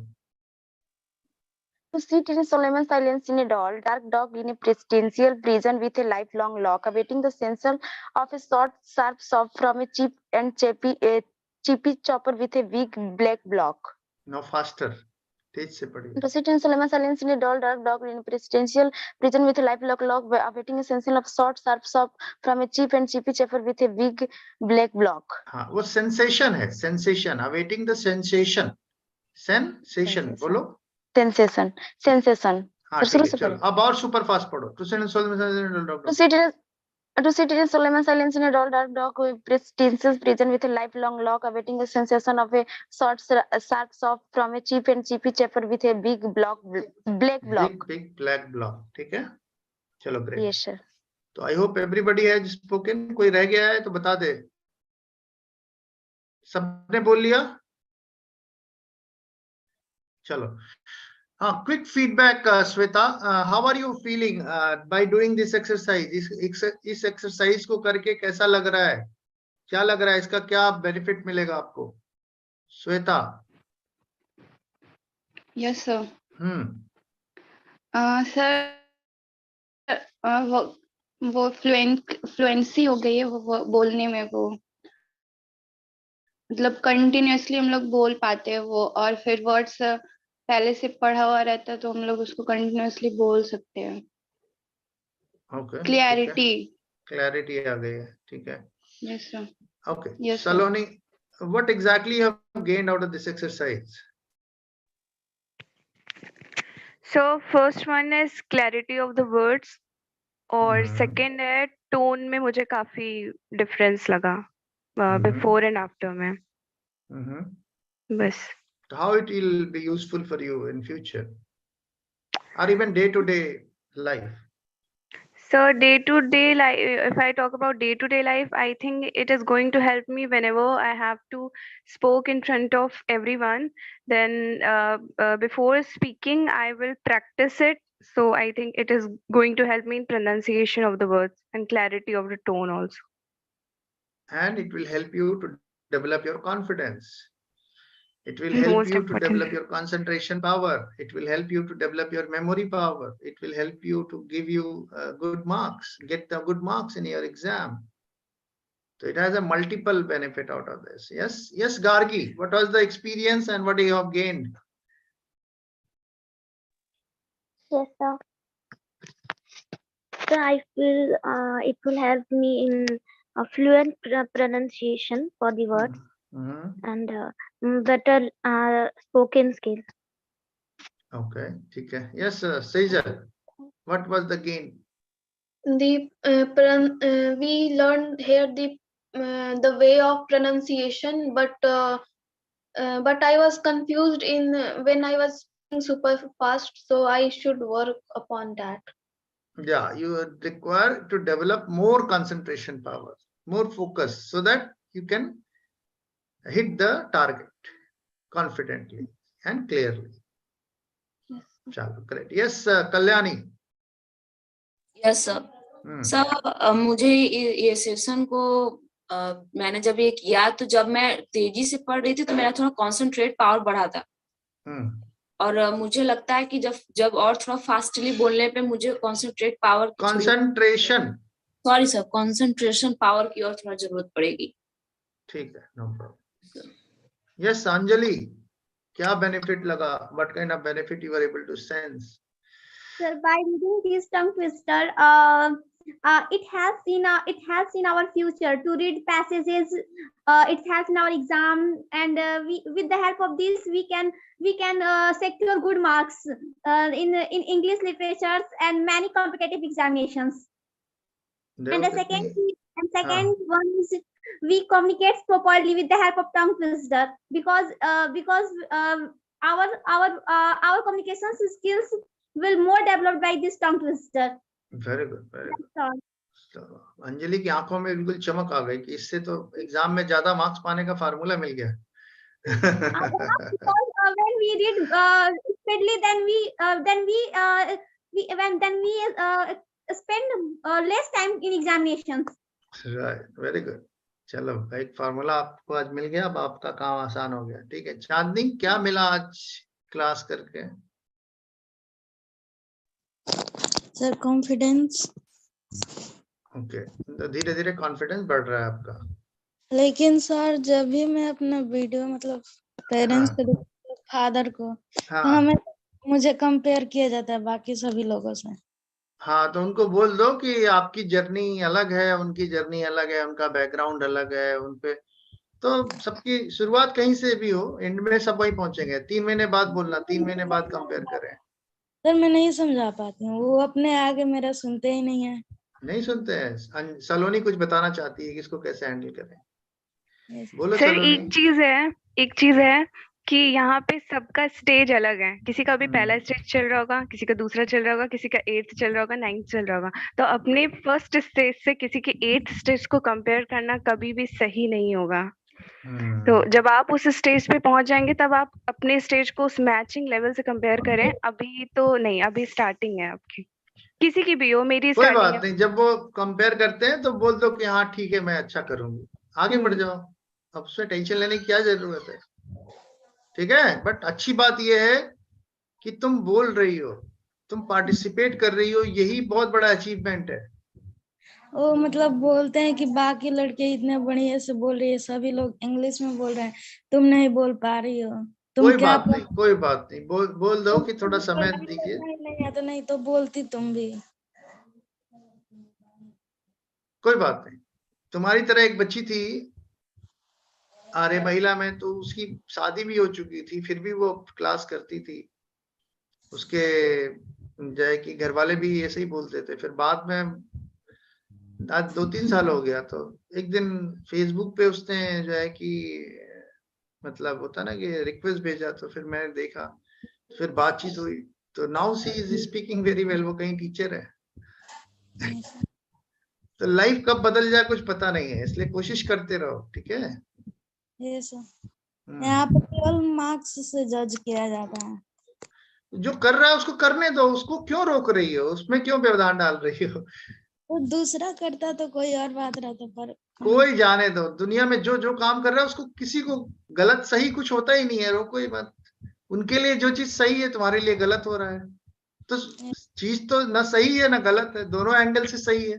To sit in solemn silence in a dull, dark dock in a presidential prison with a lifelong lock, awaiting the sensation of a short, sharp shock from a cheap and cheapy chopper with a big black block. Now faster. तेज से पढ़िए. To sit in Solomon silence in a dull dark dog in a presidential prison with a lifelong lock, awaiting a sensation of short sharp sob from a cheap and chippy chaffer with a big black block. हाँ, वो sensation है, sensation, awaiting the sensation. Sensation बोलो. Sensation. हाँ ठीक है, चलो अब और सुपर फास्ट पढ़ो. To sit in Solomon silence in a dull dark dog. To sit in Solomon silence in a dull dark dog with presidential prison with a lifelong lock, awaiting a sensation of a short sharp sob from a cheap and chippy chaffer with a big black block. Big black block. ठीक है, चलो great. Yes sir. तो I hope everybody has spoken. कोई रह गया है तो बता दे. सबने बोल लिया? चलो. हाँ, quick feedback Shweta, how are you feeling by doing this exercise? इस एक्सरसाइज को करके कैसा लग रहा है? क्या लग रहा है, इसका क्या बेनिफिट मिलेगा आपको? श्वेता. Yes sir. सर वो फ्लुएंसी हो गई है वो बोलने में. वो मतलब कंटिन्यूअसली हम लोग बोल पाते हैं वो, और फिर वर्ड्स पहले से पढ़ा हुआ रहता है तो हम लोग उसको कंटिन्यूअसली बोल सकते हैं. ओके. क्लैरिटी आ गई है. ठीक है. Yes sir. Okay. Saloni, what exactly you have gained out of this exercise? So first one is clarity of the words और second है tone में मुझे काफी difference लगा before and after में. बस. How it will be useful for you in future or even day-to-day life? So day-to-day life, if I talk about day-to-day life, I think it is going to help me whenever I have to speak in front of everyone. Then before speaking, I will practice it. So I think it is going to help me in pronunciation of the words and clarity of the tone also. And it will help you to develop your confidence. It will help you to develop your concentration power. It will help you to develop your memory power. It will help you to give you good marks, get the good marks in your exam. So it has a multiple benefit out of this. Yes, yes, Gargi, what was the experience and what do you have gained? Yes, sir. So I feel it will help me in a fluent pronunciation for the words. And better spoken skills. Okay, okay. Yes, Sejal, what was the gain? We learned here the way of pronunciation, but I was confused in when I was speaking super fast, so I should work upon that. Yeah, you require to develop more concentration power, more focus, so that you can hit the target confidently and clearly. Yes. Chalo, great. Yes, Kalyani. Yes, sir. Sir, मुझे ये session को मैंने जब ये किया तो जब मैं तेजी से पढ़ रही थी तो मेरा थोड़ा कॉन्सेंट्रेट पावर बढ़ा था. और मुझे लगता है कि जब और थोड़ा फास्टली बोलने पे मुझे कॉन्सेंट्रेट पावर कंसंट्रेशन पावर की और थोड़ा जरूरत पड़ेगी. ठीक है, नो प्रॉब्लम. Yes, Anjali, क्या benefit लगा? What kind of benefit you were able to sense? Sir, by reading this tongue twister, it helps in our future to read passages. It helps in our exam, and with the help of this, we can secure good marks in English literatures and many competitive examinations. And the second one is we communicate properly with the help of tongue twister because our communication skills will more developed by this tongue twister. Very good, very good. So, Anjali की आंखों में बिल्कुल चमक आ गई कि इससे तो exam में ज्यादा मार्क्स पाने का फार्मूला मिल गया. When we read speedily, then we spend less time in examinations. Right, very good. चलो, एक फार्मूला आपको आज मिल गया, अब आपका काम आसान हो गया. ठीक है, चांदनी, क्या मिला आज क्लास करके? Sir confidence. ओके, तो धीरे धीरे कॉन्फिडेंस बढ़ रहा है आपका. लेकिन सर जब भी मैं अपना वीडियो मतलब पेरेंट्स को फादर को, तो हाँ मुझे कंपेयर किया जाता है बाकी सभी लोगों से। हाँ, तो उनको बोल दो कि आपकी जर्नी अलग है, उनकी जर्नी अलग है, उनका बैकग्राउंड अलग है, उनपे तो सबकी शुरुआत कहीं से भी हो, एंड में सब वही पहुंचेंगे। 3 महीने बाद बोलना, 3 महीने बाद कंपेयर करें। सर मैं नहीं समझा पाती हूँ, वो अपने आगे मेरा सुनते ही नहीं है। नहीं सुनते हैं। सलोनी कुछ बताना चाहती है कि इसको कैसे हैंडल करें, बोलो सर सलोनी। एक चीज है कि यहाँ पे सबका स्टेज अलग है। किसी का भी पहला स्टेज चल रहा होगा, किसी का दूसरा चल रहा होगा, किसी का 8th चल रहा होगा, 9th चल रहा होगा। तो अपने फर्स्ट स्टेज से किसी के 8th स्टेज को कंपेयर करना कभी भी सही नहीं होगा। तो जब आप उस स्टेज पे पहुंच जाएंगे तब आप अपने स्टेज को उस मैचिंग लेवल से कंपेयर करें। अभी तो नहीं, अभी स्टार्टिंग है आपकी, किसी की भी हो, मेरी कोई स्टार्टिंग बात है। नहीं, जब वो कंपेयर करते हैं तो बोल दो कि हाँ ठीक है, मैं अच्छा करूंगी, आगे बढ़ जाओ। अब उसमें टेंशन लेने की क्या जरूरत है, ठीक है। बट अच्छी बात यह है कि तुम बोल रही हो, तुम पार्टिसिपेट कर रही हो, यही बहुत बड़ा अचीवमेंट है। वो मतलब बोलते हैं कि बाकी लड़के इतने बढ़िया से बोल रही है, सभी लोग इंग्लिश में बोल रहे हैं, तुम नहीं बोल पा रही हो, तुम कोई क्या बात नहीं, कोई बात नहीं, बोल दो कि थोड़ा समय दीजिए। नहीं तो नहीं तो बोलती तुम भी। कोई बात नहीं, तुम्हारी तरह एक बच्ची थी आर्य महिला में, तो उसकी शादी भी हो चुकी थी, फिर भी वो क्लास करती थी। उसके जो है कि घर वाले भी ऐसे ही बोलते थे। फिर बाद में आज 2-3 साल हो गया, तो एक दिन फेसबुक पे उसने जो है कि मतलब होता ना कि रिक्वेस्ट भेजा, तो फिर मैंने देखा, फिर बातचीत हुई, तो now she is speaking very well. वो कहीं टीचर है। तो लाइफ कब बदल जाए कुछ पता नहीं है, इसलिए कोशिश करते रहो, ठीक है। ये सर यहाँ पे केवल मार्क्स से जज किया जाता है। जो कर रहा है उसको करने दो, उसको क्यों रोक रही हो, उसमें क्यों व्यवधान डाल रही हो। वो दूसरा करता तो कोई और बात रहता, पर कोई जाने दो, दुनिया में जो जो काम कर रहा है उसको, किसी को गलत सही कुछ होता ही नहीं है, रोको ही मत। उनके लिए जो चीज सही है तुम्हारे लिए गलत हो रहा है, तो चीज तो ना सही है ना गलत है, दोनों एंगल से सही है।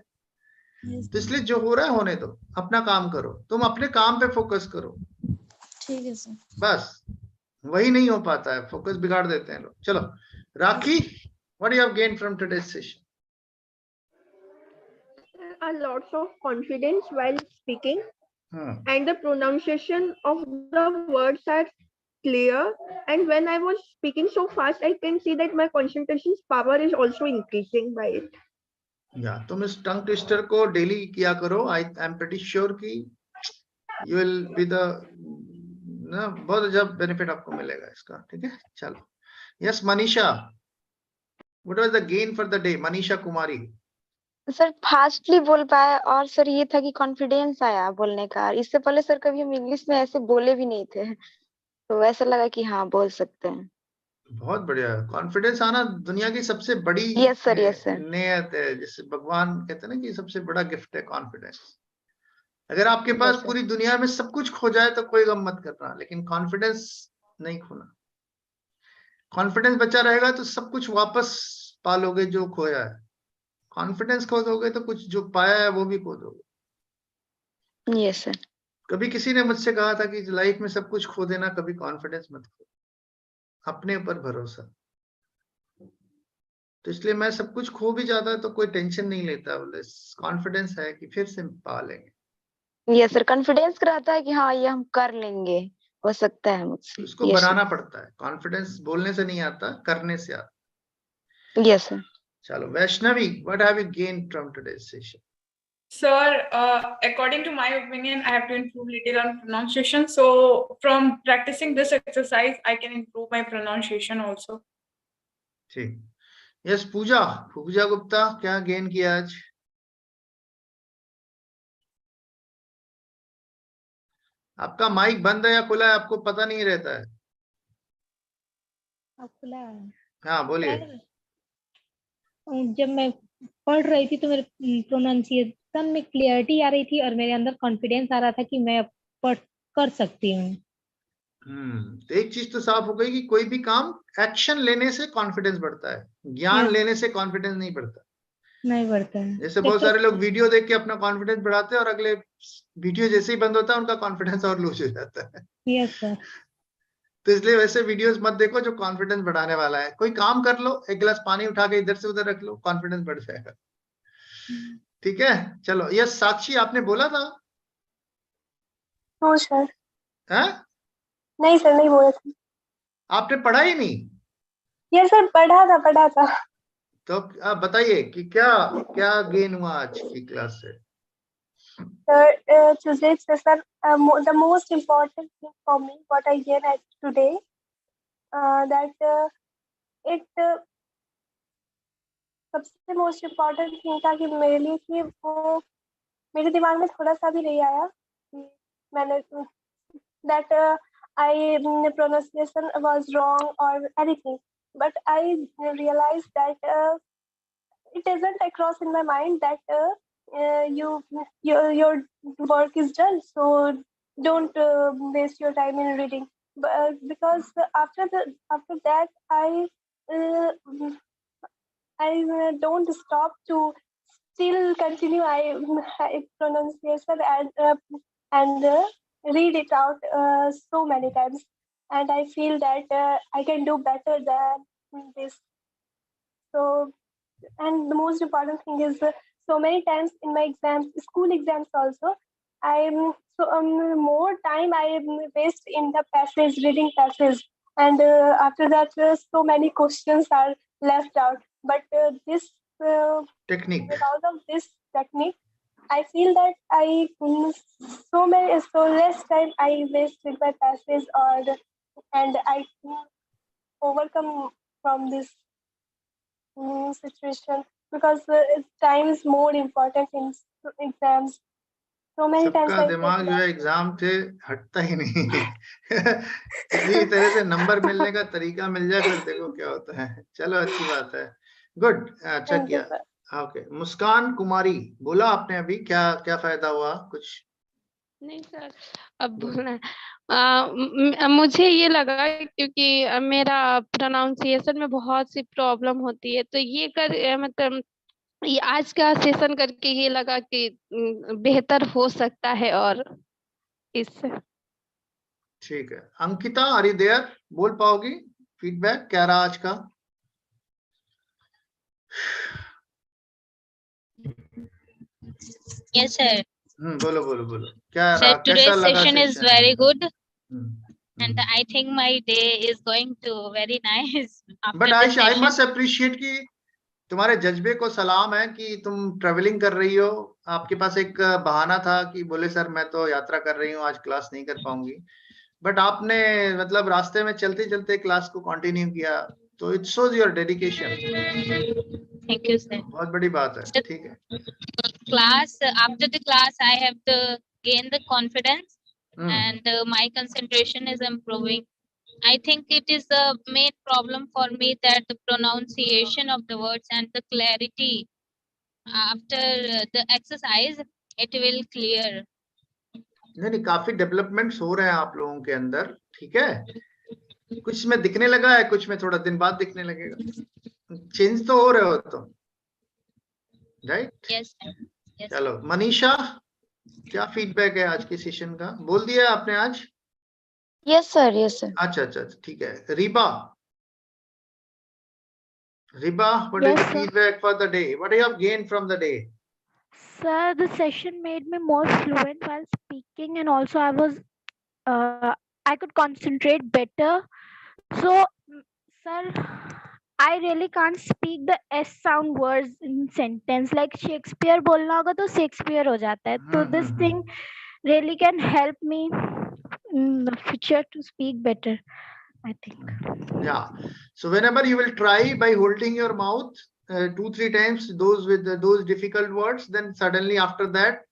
तो इसलिए जो हो रहा है होने दो, अपना काम करो, तुम अपने काम पे फोकस करो। ठीक है सर। बस वही नहीं हो पाता है, फोकस बिगाड़ देते हैं लोग। चलो Rakhi, what you have gain from today's session? A lots of confidence while speaking, and the pronunciation of the words are clear. And when I was speaking so fast, I can see that my concentration power is also increasing by it. या तुम इस tongue twister को daily किया करो। I am pretty sure कि you will be the ना, बहुत अच्छा बेनिफिट आपको मिलेगा इसका, ठीक है। चलो yes Manisha, what was the gain for the day? Manisha Kumari. Sir fastly बोल पाया, और सर ये था कि कॉन्फिडेंस आया बोलने का। इससे पहले सर कभी हम इंग्लिश में ऐसे बोले भी नहीं थे, तो ऐसा लगा कि हाँ बोल सकते हैं। बहुत बढ़िया। कॉन्फिडेंस आना दुनिया की सबसे बड़ी यस सर नेयत है, जिसे भगवान कहते हैं ना कि सबसे बड़ा गिफ्ट है कॉन्फिडेंस। अगर आपके पास पूरी दुनिया में सब कुछ खो जाए तो कोई गम मत करना, लेकिन कॉन्फिडेंस नहीं खोना। कॉन्फिडेंस बचा रहेगा तो सब कुछ वापस पालोगे जो खोया है। कॉन्फिडेंस खो दोगे तो कुछ जो पाया है वो भी खो दोगे। Yes sir. कभी किसी ने मुझसे कहा था कि लाइफ में सब कुछ खो देना, कभी कॉन्फिडेंस मत खो, अपने ऊपर भरोसा। तो इसलिए मैं सब कुछ खो भी जाता है तो कोई टेंशन नहीं लेता, बोले कॉन्फिडेंस है कि फिर से पा लेंगे। यस सर, कॉन्फिडेंस रहता है कि हाँ ये हम कर लेंगे, हो सकता है मुझसे। उसको बनाना पड़ता है। कॉन्फिडेंस बोलने से नहीं आता, करने से आता। Yes sir. चलो Vaishnavi, what have you gained from today's session? Sir, according to my opinion, I have to improve little on pronunciation. So from practicing this exercise, I can improve my pronunciation also. ठीक। Yes पूजा, पूजा गुप्ता, क्या gain किया आज? आपका mic बंद है या खुला है, आपको पता नहीं रहता है? खुला है। हाँ बोलिए। जब मैं पढ़ रही थी तो मेरे प्रोनाउंसिएशन में क्लियरिटी आ रही थी और मेरे अंदर कॉन्फिडेंस आ रहा था कि मैं पढ़ कर सकती हूँ। तो एक चीज तो साफ हो गई कि कोई भी काम एक्शन लेने से कॉन्फिडेंस बढ़ता है, ज्ञान लेने से कॉन्फिडेंस नहीं बढ़ता। नहीं बढ़ता है। जैसे बहुत सारे लोग वीडियो देख के अपना कॉन्फिडेंस बढ़ाते हैं और अगले वीडियो जैसे ही बंद होता है उनका कॉन्फिडेंस और लूज हो जाता है। Yes sir. तो इसलिए वैसे वीडियोस मत देखो जो कॉन्फिडेंस बढ़ाने वाला है। कोई काम कर लो, एक गिलास पानी उठा के इधर से उधर रख लो, कॉन्फिडेंस बढ़ जाएगा। ठीक है, चलो। यस साक्षी, आपने बोला था? No sir. हाँ? नहीं सर, नहीं बोला था। आपने पढ़ा ही नहीं? यस सर, पढ़ा था। तो आप बताइए कि क्या क्या गेन हुआ आज की क्लास से? Today, sir, the most important thing for me, what I gained at today, that it सबसे मोस्ट इम्पोर्टेंट थिंग था कि मेरे लिए कि वो मेरे दिमाग में थोड़ा सा भी नहीं आया कि मैंने that I pronunciation was wrong or anything, but I realized that it isn't across in my mind that your work is done, so don't waste your time in reading. Because after that I don't stop to still continue I pronunciation and read it out so many times, and I feel that I can do better than this. So, and the most important thing is so many times in my exams, school exams also, I'm more time I waste in the passage, reading passage, and after that so many questions are left out. But this technique, because of this technique, I feel that I so less time I wasted by passage, and I overcome from this situation, because time is more important in exams. So many times सबका दिमाग जो है exam से हटता ही नहीं। इसी तरह से नंबर मिलने का तरीका मिल जाए फिर देखो क्या होता है। चलो अच्छी बात है, गुड, अच्छा किया। ओके, मुस्कान कुमारी, बोला आपने अभी, क्या क्या फायदा हुआ? कुछ नहीं सर, अब बोलना मुझे ये लगा क्योंकि मेरा प्रोनाउंसिएशन में बहुत सी प्रॉब्लम होती है, तो ये मतलब ये आज का सेशन करके ये लगा कि बेहतर हो सकता है। और इससे ठीक है। Ankita, are you there? बोल पाओगी? फीडबैक क्या रहा आज का? Yes sir. बोलो बोलो बोलो, क्या Sir, रहा? कैसा today's लगा session is session? very good, and I think my day is going to very nice after but this I session. Must appreciate कि तुम्हारे जज्बे को सलाम है कि तुम ट्रेवलिंग कर रही हो। आपके पास एक बहाना था कि बोले सर मैं तो यात्रा कर रही हूँ, आज क्लास नहीं कर पाऊंगी, बट आपने मतलब रास्ते में चलते चलते क्लास को कंटिन्यू किया, तो it shows your dedication. Thank you sir. बहुत बड़ी बात है। ठीक है। Class, after the class I have to gain the confidence, and my concentration is improving. I think it is the main problem for me that the pronunciation of the words and the clarity. After the exercise, it will clear. नहीं, काफी developments हो रहे हैं आप लोगों के अंदर, ठीक है। कुछ में दिखने लगा है, कुछ में थोड़ा दिन बाद दिखने लगेगा। चेंज तो हो रहे हो तुम, राइट? Yes, चलो मनीषा, क्या फीडबैक है आज के सेशन का? बोल दिया आपने आज? Yes sir, yes sir. अच्छा अच्छा, ठीक है। Reeba, what is the feedback for the day? What do you have gained from the day? Sir, the session made me more fluent while speaking, and also I could concentrate better. So, sir, I really can't speak the S sound words in sentence. Like Shakespeare बोलना होगा तो Shakespeare हो जाता है. So this thing really can help me in the future to speak better, I think. Yeah. So whenever you will try by holding your mouth 2-3 times those with those difficult words, then suddenly after that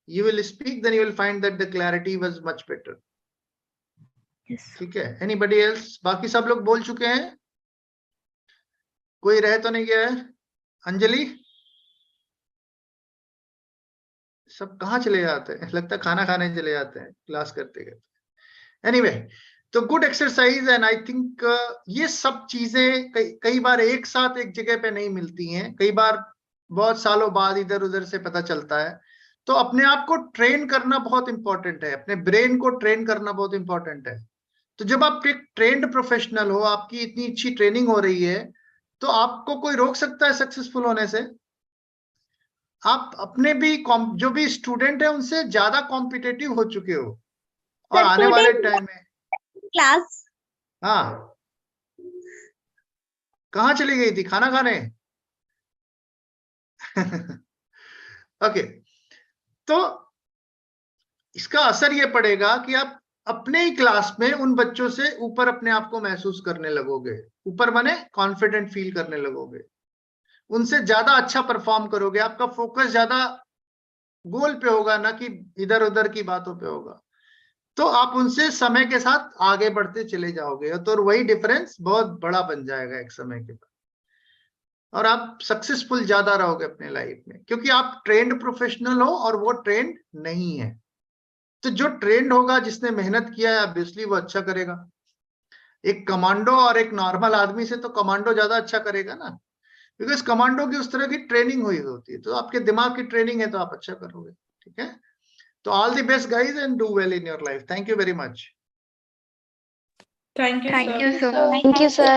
you will speak, then you will find that the clarity was much better. Yes. ठीक है। Anybody else? बाकी सब लोग बोल चुके हैं, कोई रह तो नहीं गया है? अंजलि, सब कहाँ चले जाते हैं? लगता है खाना खाने चले जाते हैं क्लास करते करते। एनीवे, तो good exercise, and I think ये सब चीजें कई बार एक साथ एक जगह पे नहीं मिलती हैं, कई बार बहुत सालों बाद इधर उधर से पता चलता है। तो अपने आप को ट्रेन करना बहुत इंपॉर्टेंट है, अपने ब्रेन को ट्रेन करना बहुत इंपॉर्टेंट है। तो जब आप एक ट्रेंड प्रोफेशनल हो, आपकी इतनी अच्छी ट्रेनिंग हो रही है, तो आपको कोई रोक सकता है सक्सेसफुल होने से? आप अपने भी जो भी स्टूडेंट है उनसे ज्यादा कॉम्पिटेटिव हो चुके हो, और आने वाले टाइम में क्लास। हाँ, कहाँ चली गई थी? खाना खाने? ओके, तो इसका असर ये पड़ेगा कि आप अपने ही क्लास में उन बच्चों से ऊपर अपने आप को महसूस करने लगोगे। ऊपर माने कॉन्फिडेंट फील करने लगोगे, उनसे ज्यादा अच्छा परफॉर्म करोगे, आपका फोकस ज्यादा गोल पे होगा, ना कि इधर उधर की बातों पे होगा। तो आप उनसे समय के साथ आगे बढ़ते चले जाओगे, तो वही डिफरेंस बहुत बड़ा बन जाएगा एक समय के बाद, और आप सक्सेसफुल ज्यादा रहोगे अपने लाइफ में, क्योंकि आप ट्रेंड प्रोफेशनल हो और वो ट्रेंड नहीं है। तो जो ट्रेंड होगा, जिसने मेहनत किया है, ऑब्वियसली वो अच्छा करेगा। एक कमांडो और एक नॉर्मल आदमी से तो कमांडो ज्यादा अच्छा करेगा ना, बिकॉज कमांडो की उस तरह की ट्रेनिंग हुई होती है, तो आपके दिमाग की ट्रेनिंग है, तो आप अच्छा करोगे। ठीक है, तो all the best guys and do well in your life. Thank you very much. Thank you, Thank sir. you, sir. Thank you, sir.